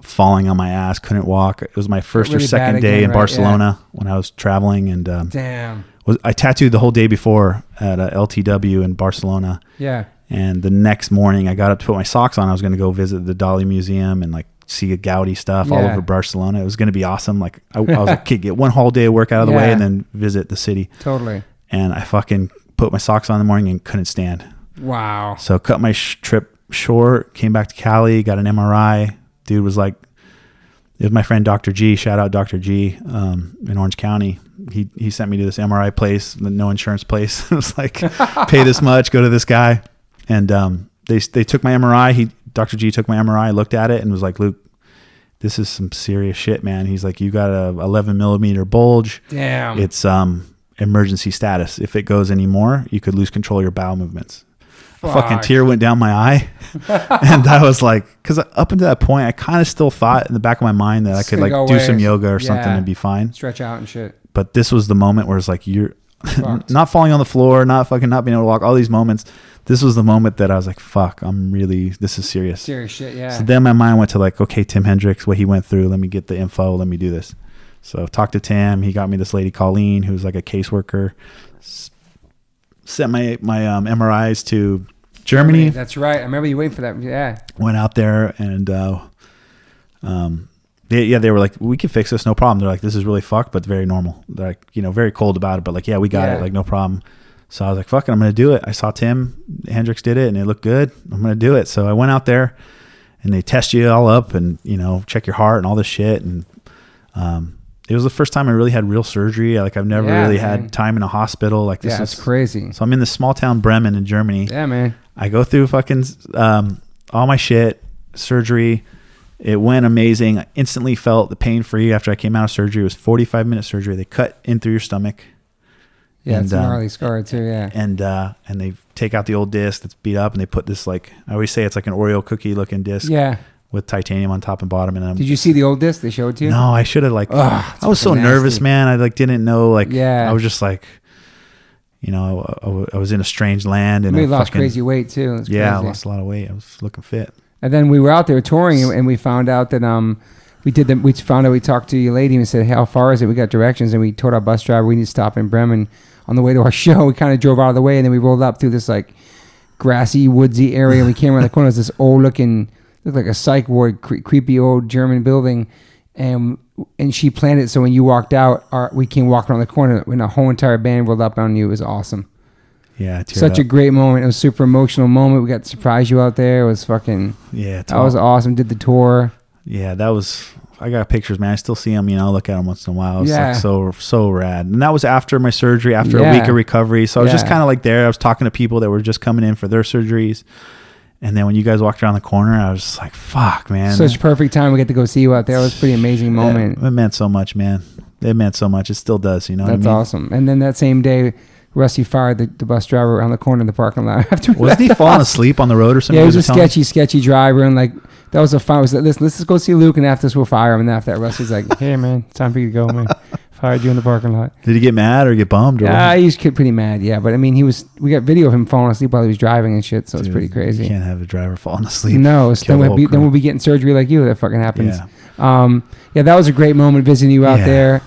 falling on my ass, couldn't walk. It was my first or second day in Barcelona when I was traveling, and I tattooed the whole day before at a LTW in Barcelona. Yeah. And the next morning, I got up to put my socks on. I was going to go visit the Dolly Museum and like see a Gaudi stuff all over Barcelona. It was going to be awesome. Like I was like, okay, get one whole day of work out of the way and then visit the city. Totally. And I fucking put my socks on in the morning and couldn't stand. Wow. So cut my trip short, came back to Cali, got an MRI. Dude was like, it was my friend Dr. G, shout out Dr. G in Orange County. He sent me to this MRI place, the no insurance place. It was like, pay this much, go to this guy. And they took my MRI. Dr. G took my MRI, looked at it, and was like, Luke, this is some serious shit, man. He's like, you got a 11 millimeter bulge. Damn. It's emergency status. If it goes any more, you could lose control of your bowel movements. A fucking tear went down my eye. And I was like, because up until that point, I kind of still thought in the back of my mind that I could like do some yoga or something and be fine. Stretch out and shit. But this was the moment where it's like, you're not falling on the floor, not being able to walk, all these moments. This was the moment that I was like, fuck, this is serious. Serious shit, yeah. So then my mind went to like, okay, Tim Hendricks, what he went through, let me get the info, let me do this. So talked to Tim. He got me this lady, Colleen, who's like a caseworker. Sent my MRIs to Germany. That's right. I remember you waiting for that. Yeah. Went out there and they were like, we can fix this, no problem. They're like, this is really fucked, but very normal. They're like, very cold about it, but like, yeah, we got it, like no problem. So I was like, fuck it, I'm going to do it. I saw Tim Hendricks did it and it looked good. I'm going to do it. So I went out there and they test you all up and, check your heart and all this shit. And it was the first time I really had real surgery. Like I've never really had time in a hospital. Like this is crazy. So I'm in this small town, Bremen in Germany. Yeah, man. I go through fucking all my shit, surgery. It went amazing. I instantly felt the pain free after I came out of surgery. It was 45-minute surgery. They cut in through your stomach. Yeah, it's a gnarly scar too, yeah. And they take out the old disc that's beat up and they put this like, I always say it's like an Oreo cookie looking disc. Yeah. With titanium on top and bottom. And did you see the old disc they showed to you? No, I should have like, I was so nervous, man. I like didn't know like, I was just like, I was in a strange land. And you lost crazy weight too. Yeah, I lost a lot of weight. I was looking fit. And then we were out there touring and we found out that we talked to your lady and we said, hey, how far is it? We got directions and we told our bus driver we need to stop in Bremen. On the way to our show, we kind of drove out of the way and then we rolled up through this like grassy, woodsy area. We came around the corner. It was this old looking looked like a psych ward, creepy old German building, and she planned it so when you walked out, we came walking around the corner when a whole entire band rolled up on you. It was awesome. Yeah, such a great moment. It was a super emotional moment. We got to surprise you out there. It was fucking. Yeah, that was awesome. Did the tour. Yeah, that was. I got pictures, man. I still see them. I look at them once in a while. It was like so rad. And that was after my surgery, after a week of recovery. So I was just kind of like there. I was talking to people that were just coming in for their surgeries. And then when you guys walked around the corner, I was just like, fuck, man. Such perfect time. We get to go see you out there. It was a pretty amazing moment. It meant so much, man. It meant so much. It still does, you know That's what I mean? awesome. And then that same day, Rusty fired the bus driver around the corner in the parking lot. Wasn't he falling asleep on the road or something? Yeah, he was a sketchy driver. And like, that was a fun. I was like, listen, let's just go see Luke. And after this, we'll fire him. And after that, Rusty's like, hey, man, it's time for you to go, man. Fired you in the parking lot. Did he get mad or get bummed? He was pretty mad, yeah. But I mean, we got video of him falling asleep while he was driving and shit, so it's pretty crazy. You can't have a driver falling asleep. No, so then we'll be getting surgery like you. That fucking happens. Yeah, that was a great moment visiting you out there.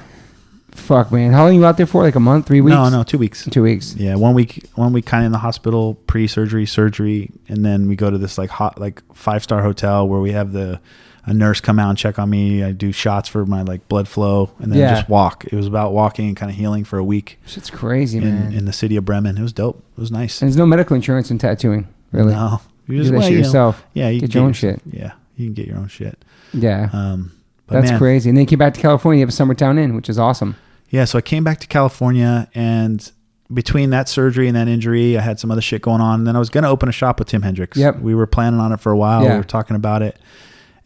Fuck, man. How long were you out there for? Like a month, 3 weeks? No, 2 weeks. 2 weeks. Yeah, 1 week kind of in the hospital, pre-surgery, surgery, and then we go to this like hot, like 5-star hotel where we have a nurse come out and check on me. I do shots for my like blood flow, and then just walk. It was about walking and kind of healing for a week. Shit's crazy, man. In the city of Bremen. It was dope. It was nice. And there's no medical insurance in tattooing, really. No. You just do that shit yourself. Yeah, you get your own shit. Yeah, you can get your own shit. Yeah. That's crazy. And then you came back to California. You have a Summertown Inn, which is awesome. Yeah, so I came back to California, and between that surgery and that injury, I had some other shit going on. And then I was going to open a shop with Tim Hendricks. Yep. We were planning on it for a while. Yeah. We were talking about it.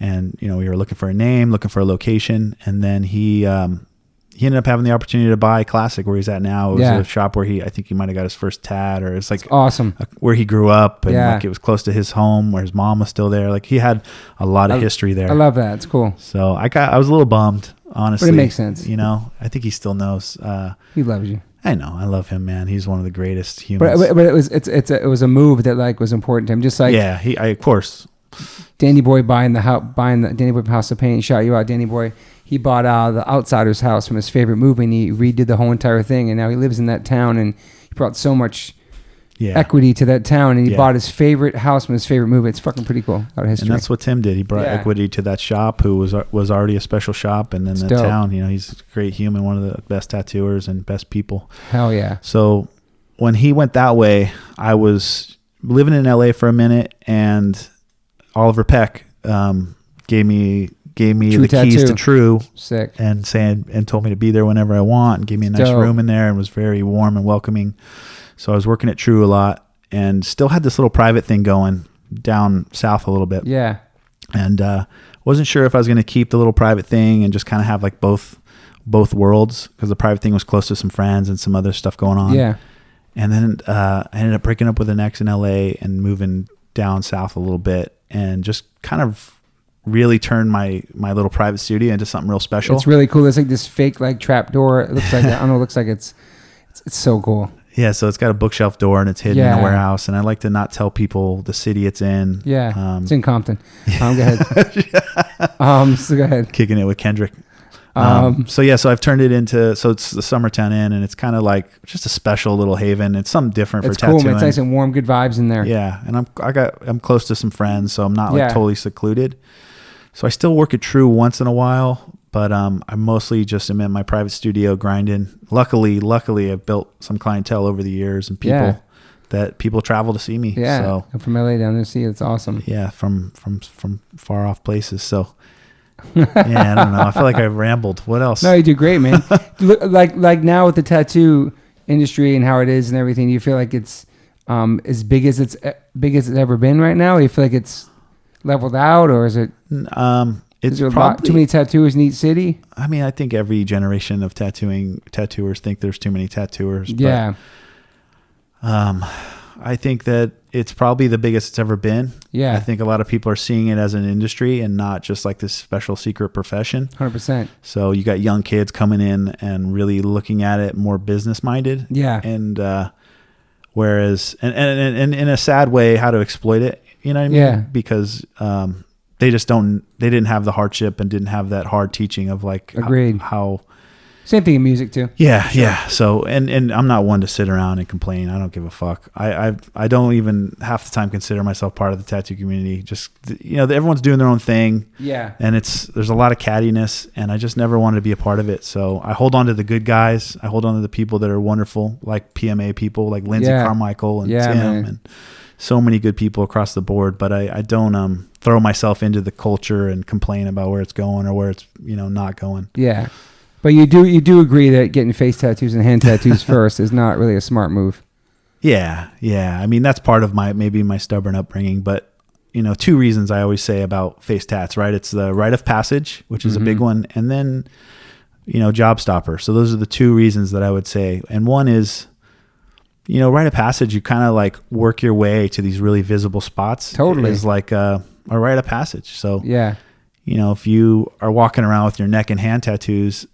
And, we were looking for a name, looking for a location. And then he ended up having the opportunity to buy Classic where he's at now. It was a shop where I think he might have got his first tat, or it's like awesome where he grew up. And like it was close to his home where his mom was still there. Like he had a lot of history there. I love that. It's cool. So I was a little bummed, honestly. But it makes sense. I think he still knows. He loves you. I know. I love him, man. He's one of the greatest humans. But it was a move that like was important to him. Just like of course. Danny Boy buying the Danny Boy House of Pain, shot you out. Danny Boy, he bought the Outsider's house from his favorite movie, and he redid the whole entire thing. And now he lives in that town, and he brought so much equity to that town, and he bought his favorite house from his favorite movie. It's fucking pretty cool. Out of history. And that's what Tim did. He brought equity to that shop, who was already a special shop, and then the town. He's a great human, one of the best tattooers and best people. Hell yeah. So when he went that way, I was living in LA for a minute, and Oliver Peck gave me the keys to True. Sick. And told me to be there whenever I want, and gave me a nice room in there, and was very warm and welcoming. So I was working at True a lot, and still had this little private thing going down south a little bit. Yeah. And wasn't sure if I was going to keep the little private thing and just kind of have like both worlds, because the private thing was close to some friends and some other stuff going on. Yeah. And then I ended up breaking up with an ex in LA and moving down south a little bit, and just kind of really turned my little private studio into something real special. It's really cool. It's like this fake like trap door. It looks like it looks like it's so cool. Yeah, so it's got a bookshelf door, and it's hidden in a warehouse, and I like to not tell people the city it's in. Yeah, it's in Compton. Go ahead. So go ahead. Kicking it with Kendrick. So I've turned it into, it's the Summertown Inn, and it's kind of like just a special little haven. It's something different for tattooing. It's cool, man. It's nice and warm, good vibes in there. Yeah, and I'm close to some friends, so I'm not like totally secluded. So I still work at True once in a while, but I mostly just am in my private studio grinding. Luckily, I've built some clientele over the years, and people travel to see me. Yeah, so I'm from LA down there to see it. It's awesome. Yeah, from far off places. So yeah, I don't know. I feel like I've rambled. What else? No, you do great, man. like now with the tattoo industry and how it is and everything, do you feel like it's as big as it's ever been right now? Or you feel like it's leveled out, or is it? It's is there probably too many tattooers in each city? I mean, I think every generation of tattooers think there's too many tattooers. Yeah. But, I think that it's probably the biggest it's ever been. Yeah. I think a lot of people are seeing it as an industry and not just like this special secret profession. 100%. So you got young kids coming in and really looking at it more business minded. Yeah. And whereas, and in a sad way, how to exploit it, you know what I mean? Yeah. Because they didn't have the hardship and didn't have that hard teaching of like Agreed. how Same thing in music too. Yeah, sure. Yeah. So, and I'm not one to sit around and complain. I don't give a fuck. I don't even half the time consider myself part of the tattoo community. Just, everyone's doing their own thing. Yeah. And there's a lot of cattiness, and I just never wanted to be a part of it. So I hold on to the good guys. I hold on to the people that are wonderful, like PMA people, like Lindsay Carmichael and Tim, man. And so many good people across the board. But I don't throw myself into the culture and complain about where it's going or where it's not going. Yeah. But you do agree that getting face tattoos and hand tattoos first is not really a smart move. Yeah. I mean, that's part of maybe my stubborn upbringing. But, 2 reasons I always say about face tats, right? It's the rite of passage, which is a big one. And then, job stopper. So those are the 2 reasons that I would say. And one is, rite of passage, you kind of like work your way to these really visible spots. Totally. It's like a rite of passage. So, yeah. If you are walking around with your neck and hand tattoos,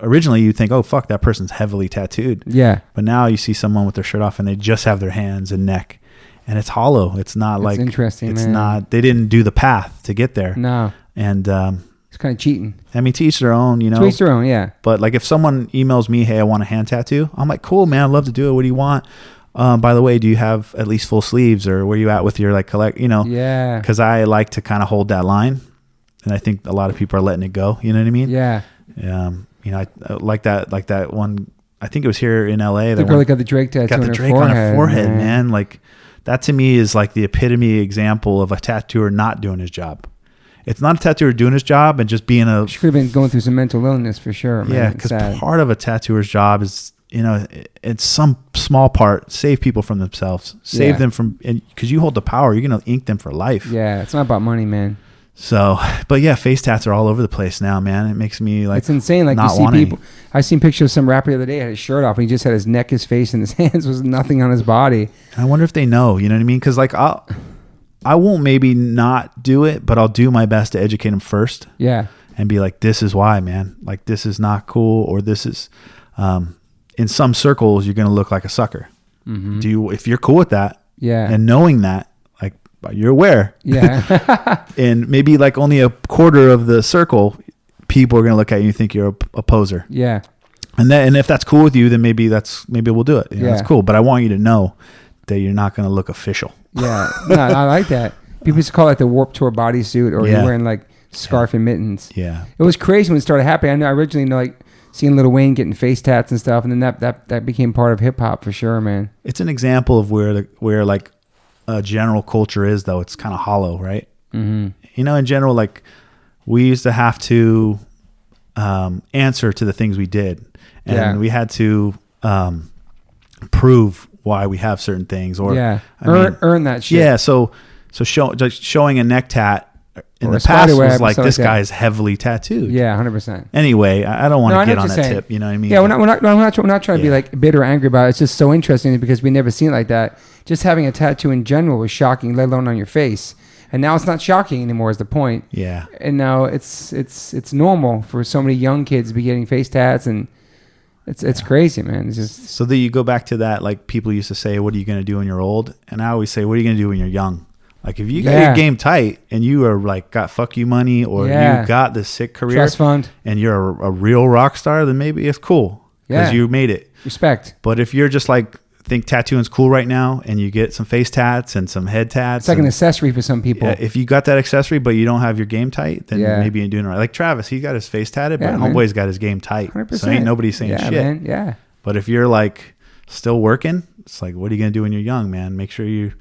originally you think, oh, fuck, that person's heavily tattooed. Yeah. But now you see someone with their shirt off and they just have their hands and neck. And it's hollow. It's not That's interesting, it's man. not, they didn't do the path to get there. No. And it's kind of cheating. I mean, to each their own, To each their own, yeah. But like if someone emails me, hey, I want a hand tattoo, I'm like, cool, man, I'd love to do it. What do you want? By the way, do you have at least full sleeves, or where you at with your Yeah. Because I like to kind of hold that line. And I think a lot of people are letting it go. You know what I mean? Yeah. I like that one. I think it was here in LA. The girl that got the Drake tattoo got the Drake on her forehead, man. Like that to me is like the epitome example of a tattooer not doing his job. It's not a tattooer doing his job and just being She could have been going through some mental illness for sure, man. Yeah, because part of a tattooer's job is, it's some small part, save people from themselves. Save them from, because you hold the power. You're going to ink them for life. Yeah, it's not about money, man. So, but yeah, face tats are all over the place now, man. It makes me like, it's insane. Like you see people, I seen pictures of some rapper the other day, had his shirt off and he just had his neck, his face, and his hands, was nothing on his body. I wonder if they know, you know what I mean? Cause like I won't maybe not do it, but I'll do my best to educate them first. Yeah. And be like, this is why, man, like this is not cool. Or this is, in some circles, you're going to look like a sucker. Mm-hmm. If you're cool with that, and knowing that, you're aware. Yeah. And maybe like only a quarter of the circle, people are going to look at you and think you're a poser. Yeah. And if that's cool with you, then maybe we'll do it. That's cool. But I want you to know that you're not going to look official. Yeah. No, I like that. People used to call it the Warped Tour bodysuit, or you're wearing like scarf and mittens. Yeah. It was crazy when it started happening. I originally like seeing Lil Wayne getting face tats and stuff. And then that became part of hip hop for sure, man. It's an example of where like, general culture is, though. It's kind of hollow, right? Mm-hmm. In general, like we used to have to answer to the things we did, and we had to prove why we have certain things, or earn that shit. Yeah, so showing a neck tat in the past was like, this guy's heavily tattooed. Yeah, 100%. Anyway, I don't want to get on that tip. You know what I mean? Yeah, we're not trying to be like bitter or angry about it. It's just so interesting because we never seen it like that. Just having a tattoo in general was shocking, let alone on your face. And now it's not shocking anymore is the point. Yeah. And now it's normal for so many young kids to be getting face tats, and it's crazy, man. It's just so that you go back to that, like people used to say, what are you going to do when you're old? And I always say, what are you going to do when you're young? Like if you got your game tight and you are like got fuck you money, or you got this sick career, trust fund, and you're a real rock star, then maybe it's cool because you made it. Respect. But if you're just like think tattooing's cool right now, and you get some face tats and some head tats, it's like an accessory for some people. Yeah, if you got that accessory but you don't have your game tight, then maybe you're doing it right. Like Travis, he got his face tatted, but homeboy's got his game tight. 100%. So ain't nobody saying shit. Man. Yeah. But if you're like still working, it's like, what are you gonna do when you're young, man? Make sure you.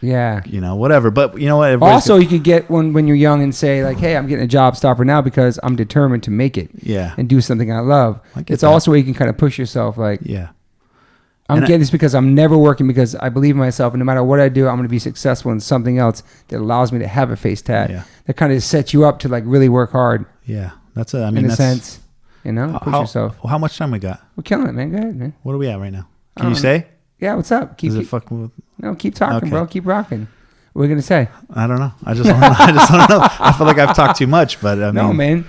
Yeah. Whatever. But you know what? Also, you could get one when you're young and say like, hey, I'm getting a job stopper now because I'm determined to make it. Yeah. And do something I love. It's also where you can kind of push yourself. Like, I'm getting this because I'm never working, because I believe in myself, and no matter what I do, I'm going to be successful in something else that allows me to have a face tat. Yeah. That kind of sets you up to like really work hard. Yeah. That's in a sense. Push yourself. How much time we got? We're killing it, man. Go ahead, man. What are we at right now? Can you say? Yeah, what's up? No, keep talking, bro. Keep rocking. What are you gonna say? I don't know. I just don't know. I feel like I've talked too much, but I mean, no, man.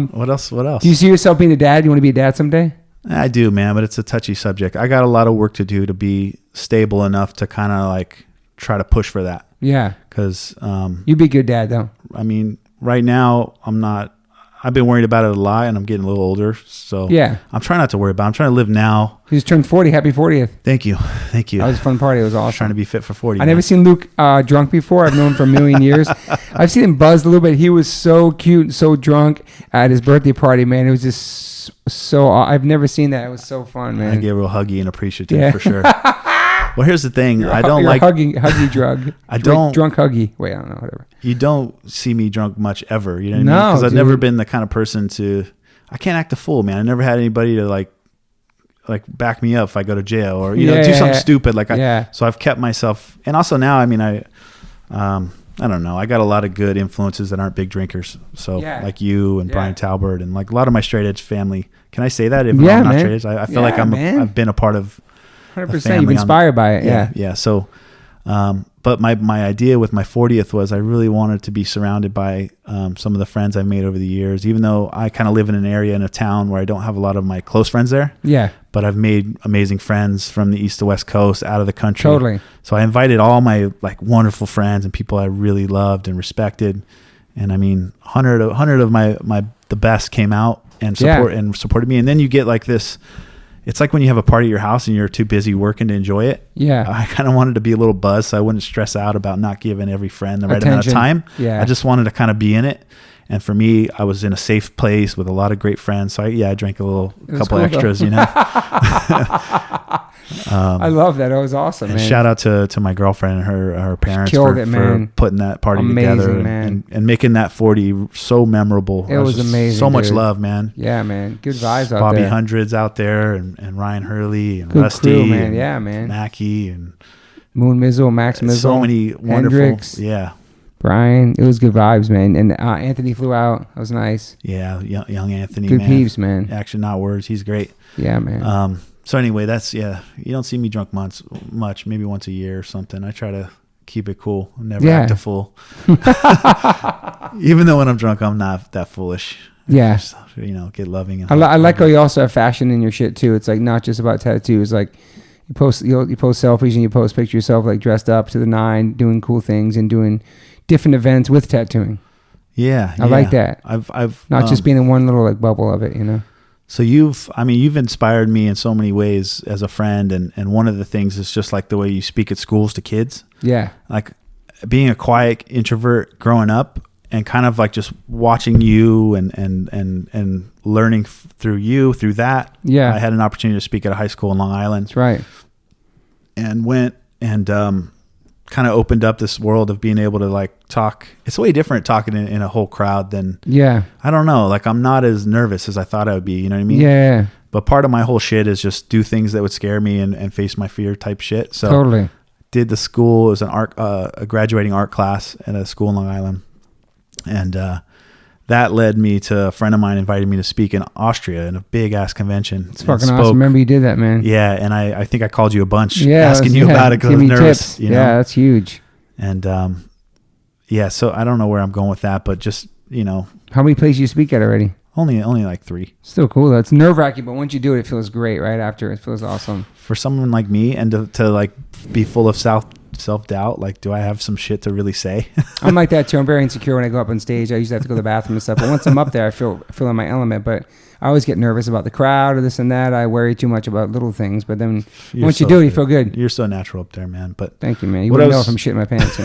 What else? Do you see yourself being a dad? You want to be a dad someday? I do, man, but it's a touchy subject. I got a lot of work to do to be stable enough to kind of like try to push for that. Yeah. Because you'd be a good dad, though. I mean, right now I'm not. I've been worried about it a lot, and I'm getting a little older. So Yeah. I'm trying not to worry about it. I'm trying to live now. He just turned 40. Happy 40th. Thank you. Thank you. That was a fun party. It was I'm awesome. trying to be fit for 40. I never seen Luke drunk before. I've known him for a million years. I've seen him buzzed a little bit. He was so cute and so drunk at his birthday party, man. It was just so... I've never seen that. It was so fun, man. I get real huggy and appreciative for sure. Well, here's the thing. You're I don't you're like... a huggy drug. I don't... Drunk huggy. Wait, I don't know. Whatever. You don't see me drunk much ever. You know what I mean? No, Because I've dude. never been the kind of person to... I can't act a fool, man. I never had anybody to like back me up if I go to jail or, you know, do something stupid. Like so I've kept myself. And also now, I mean, I don't know. I got a lot of good influences that aren't big drinkers. So like you and Brian Talbert and like a lot of my straight edge family. Can I say that? If I'm not straight edge, I feel like I've been a part of 100%. You've been inspired by it. Yeah. So, but my idea with my 40th was I really wanted to be surrounded by some of the friends I've made over the years, even though I kind of live in an area in a town where I don't have a lot of my close friends there. Yeah. But I've made amazing friends from the east to west coast, out of the country. Totally. So I invited all my like wonderful friends and people I really loved and respected. And I mean, 100 of the best came out and supported me. And then you get like this. It's like when you have a party at your house and you're too busy working to enjoy it. Yeah. I kind of wanted to be a little buzzed so I wouldn't stress out about not giving every friend the right amount of time. Yeah. I just wanted to kind of be in it. And for me, I was in a safe place with a lot of great friends. So I drank a couple extras, you know. I love that. It was awesome, man. Shout out to my girlfriend and her parents for putting that party together and making that 40 so memorable. It was amazing. So much love, man. Yeah, man. Good vibes out Bobby there. Hundreds out there and Ryan Hurley and good Rusty. Crew, man. Yeah, man. Mackie and Moon Mizzle, Max Mizzle. So many wonderful. Hendrix. Yeah. Brian, it was good vibes, man. And Anthony flew out. That was nice. Yeah, young Anthony, good peeps, man. Action, not words. He's great. Yeah, man. So anyway, you don't see me drunk much, maybe once a year or something. I try to keep it cool. Never act a fool. Even though when I'm drunk, I'm not that foolish. Yeah. Just, get loving. And I like how you also have fashion in your shit too. It's like not just about tattoos. Like you post selfies and you post pictures of yourself like dressed up to the nine, doing cool things and doing different events with tattooing. Yeah. I like that. I've not just being in one little like bubble of it, you know? So you've inspired me in so many ways as a friend. And one of the things is just like the way you speak at schools to kids. Yeah. Like being a quiet introvert growing up and kind of like just watching you and learning through that. Yeah. I had an opportunity to speak at a high school in Long Island. That's right. And went and, kind of opened up this world of being able to like talk. It's way different talking in a whole crowd than, I don't know, like I'm not as nervous as I thought I would be, you know what I mean? Yeah. But part of my whole shit is just do things that would scare me and face my fear type shit. So totally did the school, it was a graduating art class at a school in Long Island. And, that led me to a friend of mine invited me to speak in Austria in a big ass convention. It's fucking awesome. Remember you did that, man. Yeah. And I think I called you a bunch asking you about it because I was nervous. Tips. Yeah, that's huge. And, so I don't know where I'm going with that, but just, How many places you speak at already? Only like 3. Still cool though. It's nerve wracking, but once you do it, it feels great right after. It feels awesome. For someone like me and to like be full of self-doubt, like do I have some shit to really say? I'm like that too. I'm very insecure when I go up on stage. I usually have to go to the bathroom and stuff, but once I'm up there I feel in my element. But I always get nervous about the crowd or this and that. I worry too much about little things, but then once you do it, you feel good. You're so natural up there, man. But thank you, man. You wouldn't know if I'm shitting my pants.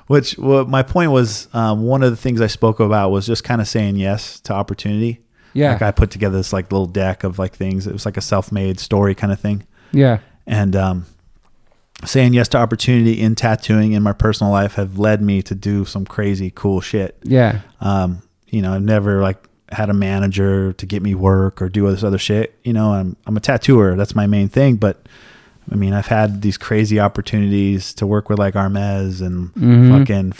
Which my point was, one of the things I spoke about was just kind of saying yes to opportunity. Yeah. Like I put together this like little deck of like things. It was like a self-made story kind of thing. Yeah. And, saying yes to opportunity in tattooing in my personal life have led me to do some crazy cool shit. Yeah. I've never like had a manager to get me work or do all this other shit. I'm a tattooer. That's my main thing. But I mean, I've had these crazy opportunities to work with like Hermes and fucking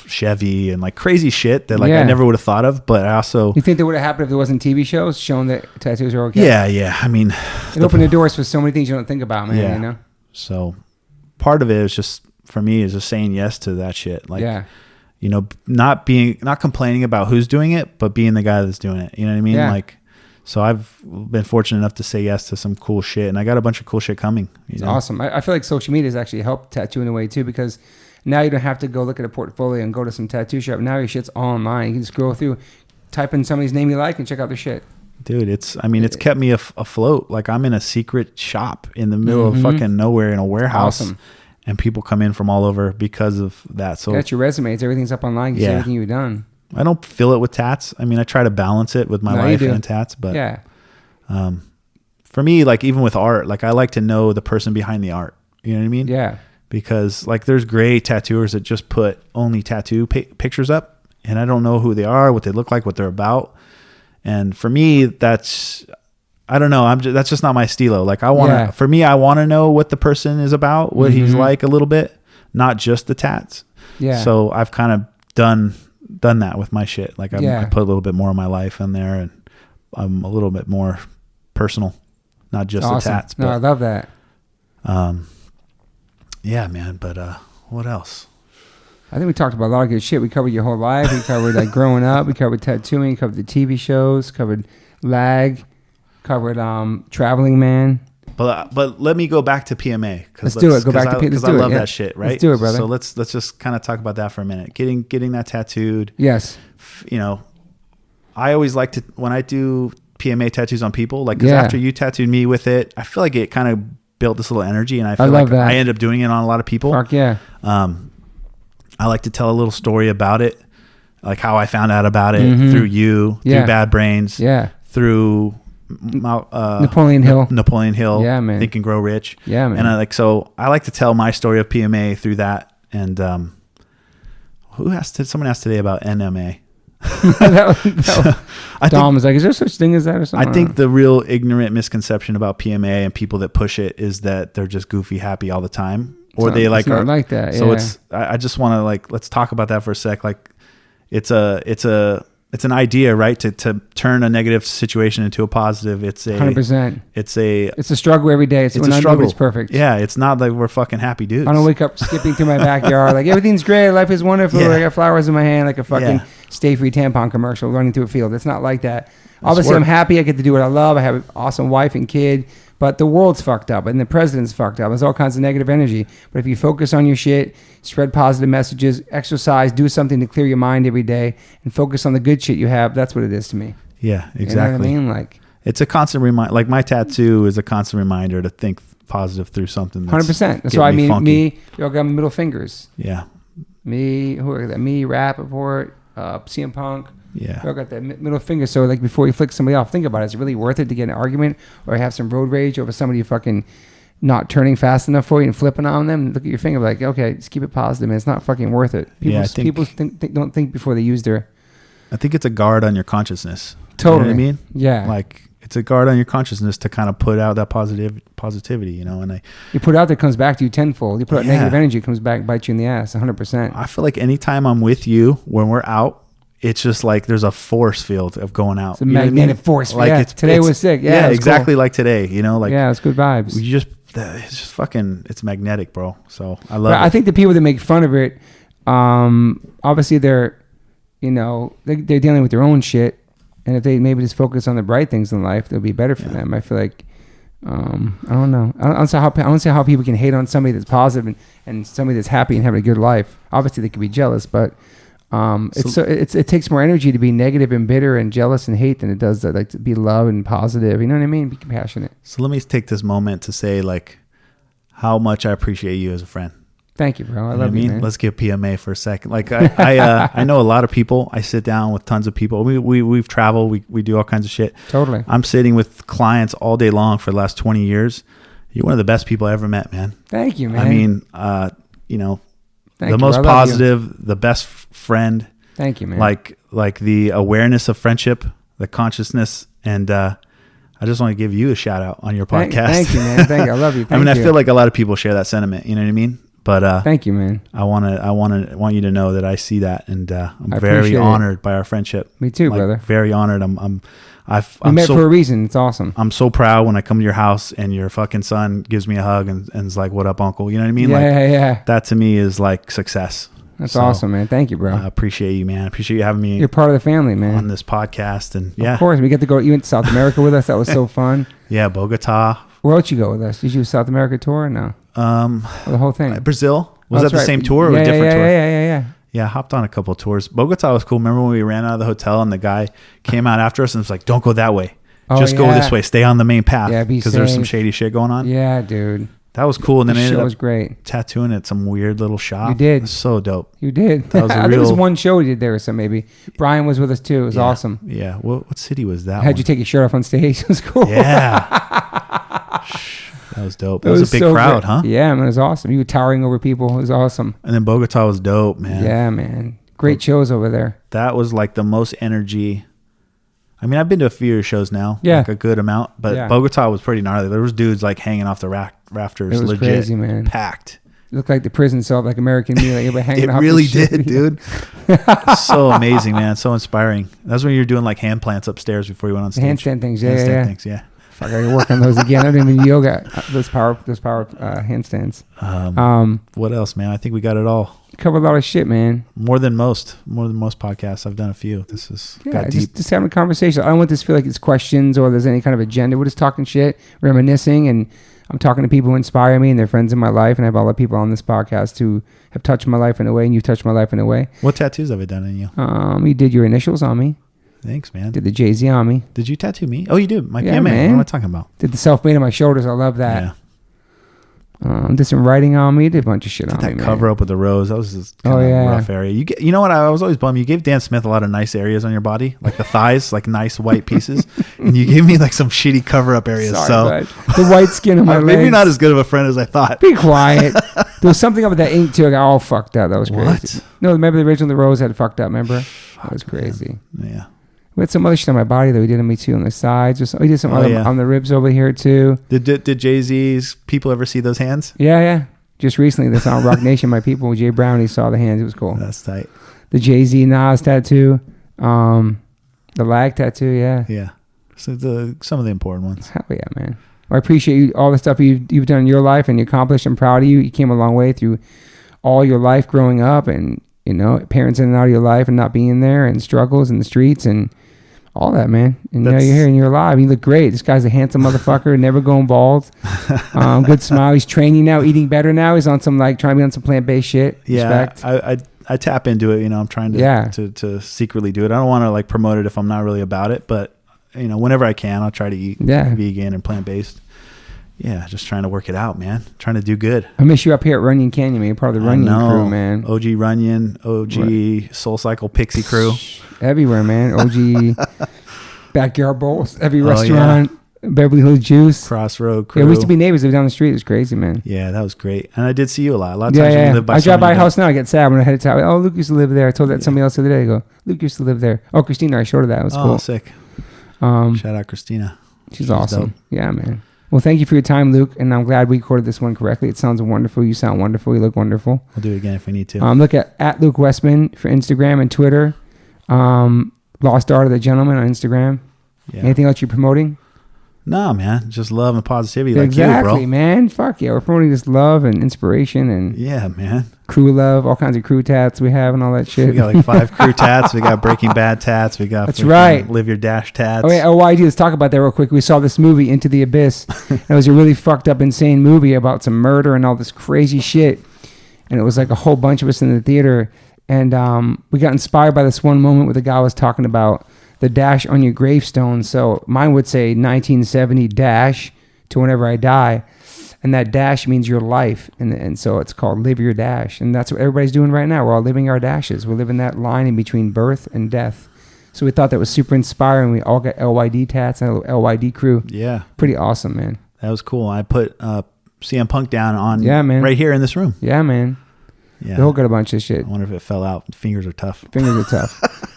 Chevy and like crazy shit that like I never would have thought of. But I also... You think that would have happened if there wasn't TV shows showing that tattoos are okay? Yeah. I mean... It opened the doors for so many things you don't think about, man, So part of it is just, for me, is just saying yes to that shit. Like, not complaining about who's doing it, but being the guy that's doing it. You know what I mean? Yeah. Like... So I've been fortunate enough to say yes to some cool shit, and I got a bunch of cool shit coming. It's awesome. I feel like social media has actually helped tattoo in a way too, because Now you don't have to go look at a portfolio and go to some tattoo shop. Now your shit's all online. You can just scroll through, type in somebody's name you like, and check out their shit. Dude, it's kept me afloat. Like I'm in a secret shop in the middle of fucking nowhere in a warehouse. Awesome. And people come in from all over because of that. So that's your resume. Everything's up online. You see everything you've done. I don't fill it with tats. I mean, I try to balance it with my life and tats, but yeah. For me, like even with art, like I like to know the person behind the art. You know what I mean? Yeah. Because like there's great tattooers that just put only tattoo pictures up, and I don't know who they are, what they look like, what they're about. And for me, I don't know. That's just not my stilo. Like I want to know what the person is about, what he's like a little bit, not just the tats. Yeah. So I've kind of done that with my shit. Like I put a little bit more of my life in there, and I'm a little bit more personal, not just the tats. But, no, I love that. Yeah, man. But what else? I think we talked about a lot of good shit. We covered your whole life. We covered like growing up. We covered tattooing. Covered the TV shows. Covered lag. Covered Traveling Man. But let me go back to PMA. Let's do it. Go back to PMA. Because I love that shit, right? Let's do it, brother. So let's just kind of talk about that for a minute. Getting that tattooed. Yes. You know, I always like to, when I do PMA tattoos on people, like, because after you tattooed me with it, I feel like it kind of built this little energy, and I feel like I end up doing it on a lot of people. Fuck yeah. I like to tell a little story about it, like how I found out about it through you, through Bad Brains, through Napoleon Hill. Yeah, man. Think and Grow Rich. Yeah, man. And I like to tell my story of PMA through that. And someone asked today about NMA. Dom was like, is there such thing as that or something? I think the real ignorant misconception about PMA and people that push it is that they're just goofy happy all the time, or they like are like that. So I just want to let's talk about that for a sec. Like it's an idea, right? To turn a negative situation into a positive. It's 100%. It's a struggle every day. It's a struggle. It's perfect. Yeah. It's not like we're fucking happy dudes. I don't wake up skipping through my backyard like everything's great. Life is wonderful. I got flowers in my hand like a fucking Stay Free tampon commercial running through a field. It's not like that. Obviously, I'm happy. I get to do what I love. I have an awesome wife and kid. But the world's fucked up and the president's fucked up. There's all kinds of negative energy. But if you focus on your shit, spread positive messages, exercise, do something to clear your mind every day, and focus on the good shit you have, that's what it is to me. Yeah, exactly. You know what I mean? Like, it's a constant reminder. Like my tattoo is a constant reminder to think positive through something. 100%. That's why me, you all got middle fingers. Yeah. Me, Rappaport, CM Punk. Yeah. I got that middle finger. So like before you flick somebody off, think about it. Is it really worth it to get in an argument or have some road rage over somebody fucking not turning fast enough for you and flipping on them? Look at your finger like, okay, just keep it positive, man. It's not fucking worth it. People don't think before they use their... I think it's a guard on your consciousness. Totally. You know what I mean? Yeah. Like it's a guard on your consciousness to kind of put out that positivity, you know, and you put out there, comes back to you tenfold. You put out negative energy, it comes back and bites you in the ass 100%. I feel like anytime I'm with you, when we're out, it's just like there's a force field of going out. It's a magnetic force. Like today was sick. Yeah, exactly cool. Like today, you know, like it's good vibes. It's just fucking, it's magnetic, bro. So I love it. I think the people that make fun of it, obviously they're dealing with their own shit, and if they maybe just focus on the bright things in life, it'll be better for them. I feel like, I don't know. I don't see how people can hate on somebody that's positive and somebody that's happy and having a good life. Obviously, they could be jealous, but. It takes more energy to be negative and bitter and jealous and hate than it does to be love and positive. You know what I mean? Be compassionate. So let me take this moment to say like how much I appreciate you as a friend. Thank you, bro. I love you, man. Let's get PMA for a second. Like I know a lot of people. I sit down with tons of people. We've traveled. We do all kinds of shit. Totally. I'm sitting with clients all day long for the last 20 years. You're one of the best people I ever met, man. Thank you, man. I mean, the most positive, the best friend. Thank you, man. Like the awareness of friendship, the consciousness, and I just want to give you a shout out on your podcast. Thank you, man. Thank you. I love you. I feel like a lot of people share that sentiment. You know what I mean? But thank you, man. I want you to know that I see that, and I'm very honored by our friendship. Me too, brother. Very honored. We met for a reason. It's awesome. I'm so proud when I come to your house and your fucking son gives me a hug and is like, "What up, uncle?" You know what I mean? Yeah. That to me is like success. That's awesome, man. Thank you, bro. I appreciate you, man. I appreciate you having me. You're part of the family, man. On this podcast, and of course, we get to go. You went to South America with us. That was so fun. Yeah, Bogota. Where else you go with us? Did you do a South America tour or no? Or the whole thing. Brazil. Was that the same tour or a different tour? Yeah. Yeah, I hopped on a couple of tours. Bogota was cool. Remember when we ran out of the hotel and the guy came out after us and was like, don't go that way. Just go this way. Stay on the main path. Yeah, be safe. Because there's some shady shit going on. Yeah, dude. That was cool. And then I ended was up great. tattooing at some weird little shop. You did. It was so dope. You did. That was I think it was one show we did there or something maybe. Brian was with us too. It was awesome. Yeah. What city was that? Had you take your shirt off on stage. It was cool. Yeah. That was dope. That was a big crowd, huh? Yeah, man. It was awesome. You were towering over people. It was awesome. And then Bogota was dope, man. Yeah, man. Great shows over there. That was like the most energy. I mean, I've been to a few shows now. Yeah. Like a good amount. But Bogota was pretty gnarly. There was dudes like hanging off the rafters. It was legit crazy, man. Packed. It looked like the prison cell, like American Me. Like everybody hanging off. It really did, dude. So amazing, man. So inspiring. That's when you were doing like hand plants upstairs before you went on stage. Handstand things, yeah. Fuck, I gotta work on those again. I don't even yoga. Those power handstands. What else, man? I think we got it all. Covered a lot of shit, man. More than most podcasts. I've done a few. This is got deep. Just having a conversation. I don't want this to feel like it's questions or there's any kind of agenda. We're just talking shit, reminiscing, and I'm talking to people who inspire me and they're friends in my life. And I have other people on this podcast who have touched my life in a way, and you've touched my life in a way. What tattoos have I done on you? You did your initials on me. Thanks, man. Did the Jay-Z on me. Did you tattoo me? Oh, you did. My PMA. Man. What am I talking about? Did the self-made on my shoulders. I love that. Yeah. Did some writing on me. Did a bunch of shit on me, that cover up with the rose. That was just kind of rough area. You know what? I was always bummed. You gave Dan Smith a lot of nice areas on your body, like the thighs, like nice white pieces, and you gave me like some shitty cover up areas. Sorry, the white skin on my legs. Maybe not as good of a friend as I thought. Be quiet. There was something up with that ink too. I got all fucked up. That was crazy. What? No, remember the original The Rose had fucked up. Remember? That was crazy. Man. Yeah. We had some other shit on my body that we did on me too on the sides. We did some other on the ribs over here too. Did Jay-Z's people ever see those hands? Yeah. Just recently, that's on Rock Nation. My people, Jay Brown, he saw the hands. It was cool. That's tight. The Jay-Z Nas tattoo, the lag tattoo. Yeah. So some of the important ones. Hell yeah, man. I appreciate you, all the stuff you've done in your life and you accomplished. I'm proud of you. You came a long way through all your life growing up, and parents in and out of your life and not being there, and struggles in the streets and all that, man. And now you're here and you're alive. You look great. This guy's a handsome motherfucker, never going bald. Good smile. He's training now, eating better now. He's on some trying to be on some plant-based shit. Yeah, Respect. I tap into it. I'm trying to secretly do it. I don't want to promote it if I'm not really about it, but whenever I can, I'll try to eat vegan and plant-based. Yeah, just trying to work it out, man. Trying to do good. I miss you up here at Runyon Canyon, man. You're part of the Runyon crew, man. OG Runyon, OG Soul Cycle Pixie crew. Everywhere, man. OG Backyard Bowls, every restaurant, Beverly Hills Juice. Crossroad crew. Yeah, we used to be neighbors. They were down the street. It was crazy, man. Yeah, that was great. And I did see you a lot. A lot of times when you live by I drive by a house now. I get sad when I head to town. Oh, Luke used to live there. I told that somebody else the other day. I go, Luke used to live there. Oh, Christina, I showed her that. It was cool. Oh, sick. Shout out Christina. She's awesome. Dope. Yeah, man. Well, thank you for your time, Luke, and I'm glad we recorded this one correctly. It sounds wonderful. You sound wonderful. You look wonderful. We'll do it again if we need to. Look at Luke Wessman for Instagram and Twitter. Lost Art of the Gentleman on Instagram. Yeah. Anything else you're promoting? No, man. Just love and positivity exactly, like you, bro. Man. Fuck yeah. We're promoting this love and inspiration and man. Crew love, all kinds of crew tats we have and all that shit. We got 5 crew tats. We got Breaking Bad tats. We got That's right. Live Your Dash tats. Oh, yeah. OYD, let's talk about that real quick. We saw this movie, Into the Abyss. It was a really fucked up, insane movie about some murder and all this crazy shit. And it was like a whole bunch of us in the theater. And we got inspired by this one moment where the guy was talking about the dash on your gravestone. So mine would say 1970 dash to whenever I die. And that dash means your life. And so it's called Live Your Dash. And that's what everybody's doing right now. We're all living our dashes. We're living that line in between birth and death. So we thought that was super inspiring. We all got LYD tats and a little LYD crew. Yeah. Pretty awesome, man. That was cool. I put CM Punk down on right here in this room. Yeah, man. Yeah. They all got a bunch of shit. I wonder if it fell out. Fingers are tough.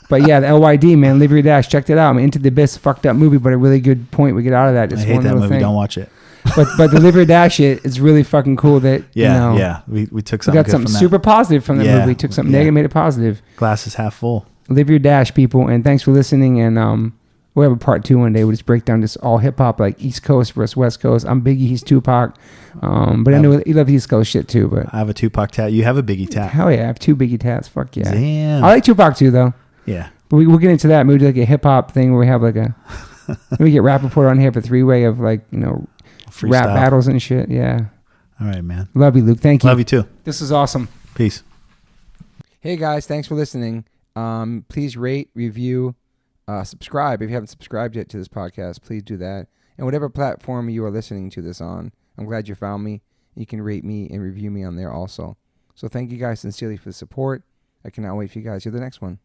But yeah, the LYD, man, Live Your Dash. Checked it out. I mean, Into the Abyss, fucked up movie, but a really good point we get out of that. I hate that movie. Thing. Don't watch it. But the Live Your Dash it's really fucking cool that we took something. We got something super positive from the movie. We took something negative, made it positive. Glass is half full. Live Your Dash, people, and thanks for listening. And we'll have a part 2 one day. We'll just break down this all hip hop, like East Coast versus West Coast. I'm Biggie, he's Tupac. But I know he loves East Coast shit too. But I have a Tupac tat. You have a Biggie tat. Hell yeah, I have 2 Biggie tats. Fuck yeah. Damn. I like Tupac too, though. Yeah. But we'll get into that. Maybe do like a hip hop thing where we have like we get Rappaport on here for 3-way of Freestyle. rap battles and shit. Yeah. All right, man. Love you, Luke. Thank you. Love you too. This is awesome. Peace. Hey guys, thanks for listening. Please rate, review, subscribe. If you haven't subscribed yet to this podcast, please do that. And whatever platform you are listening to this on, I'm glad you found me. You can rate me and review me on there also. So thank you guys sincerely for the support. I cannot wait for you guys to hear the next one.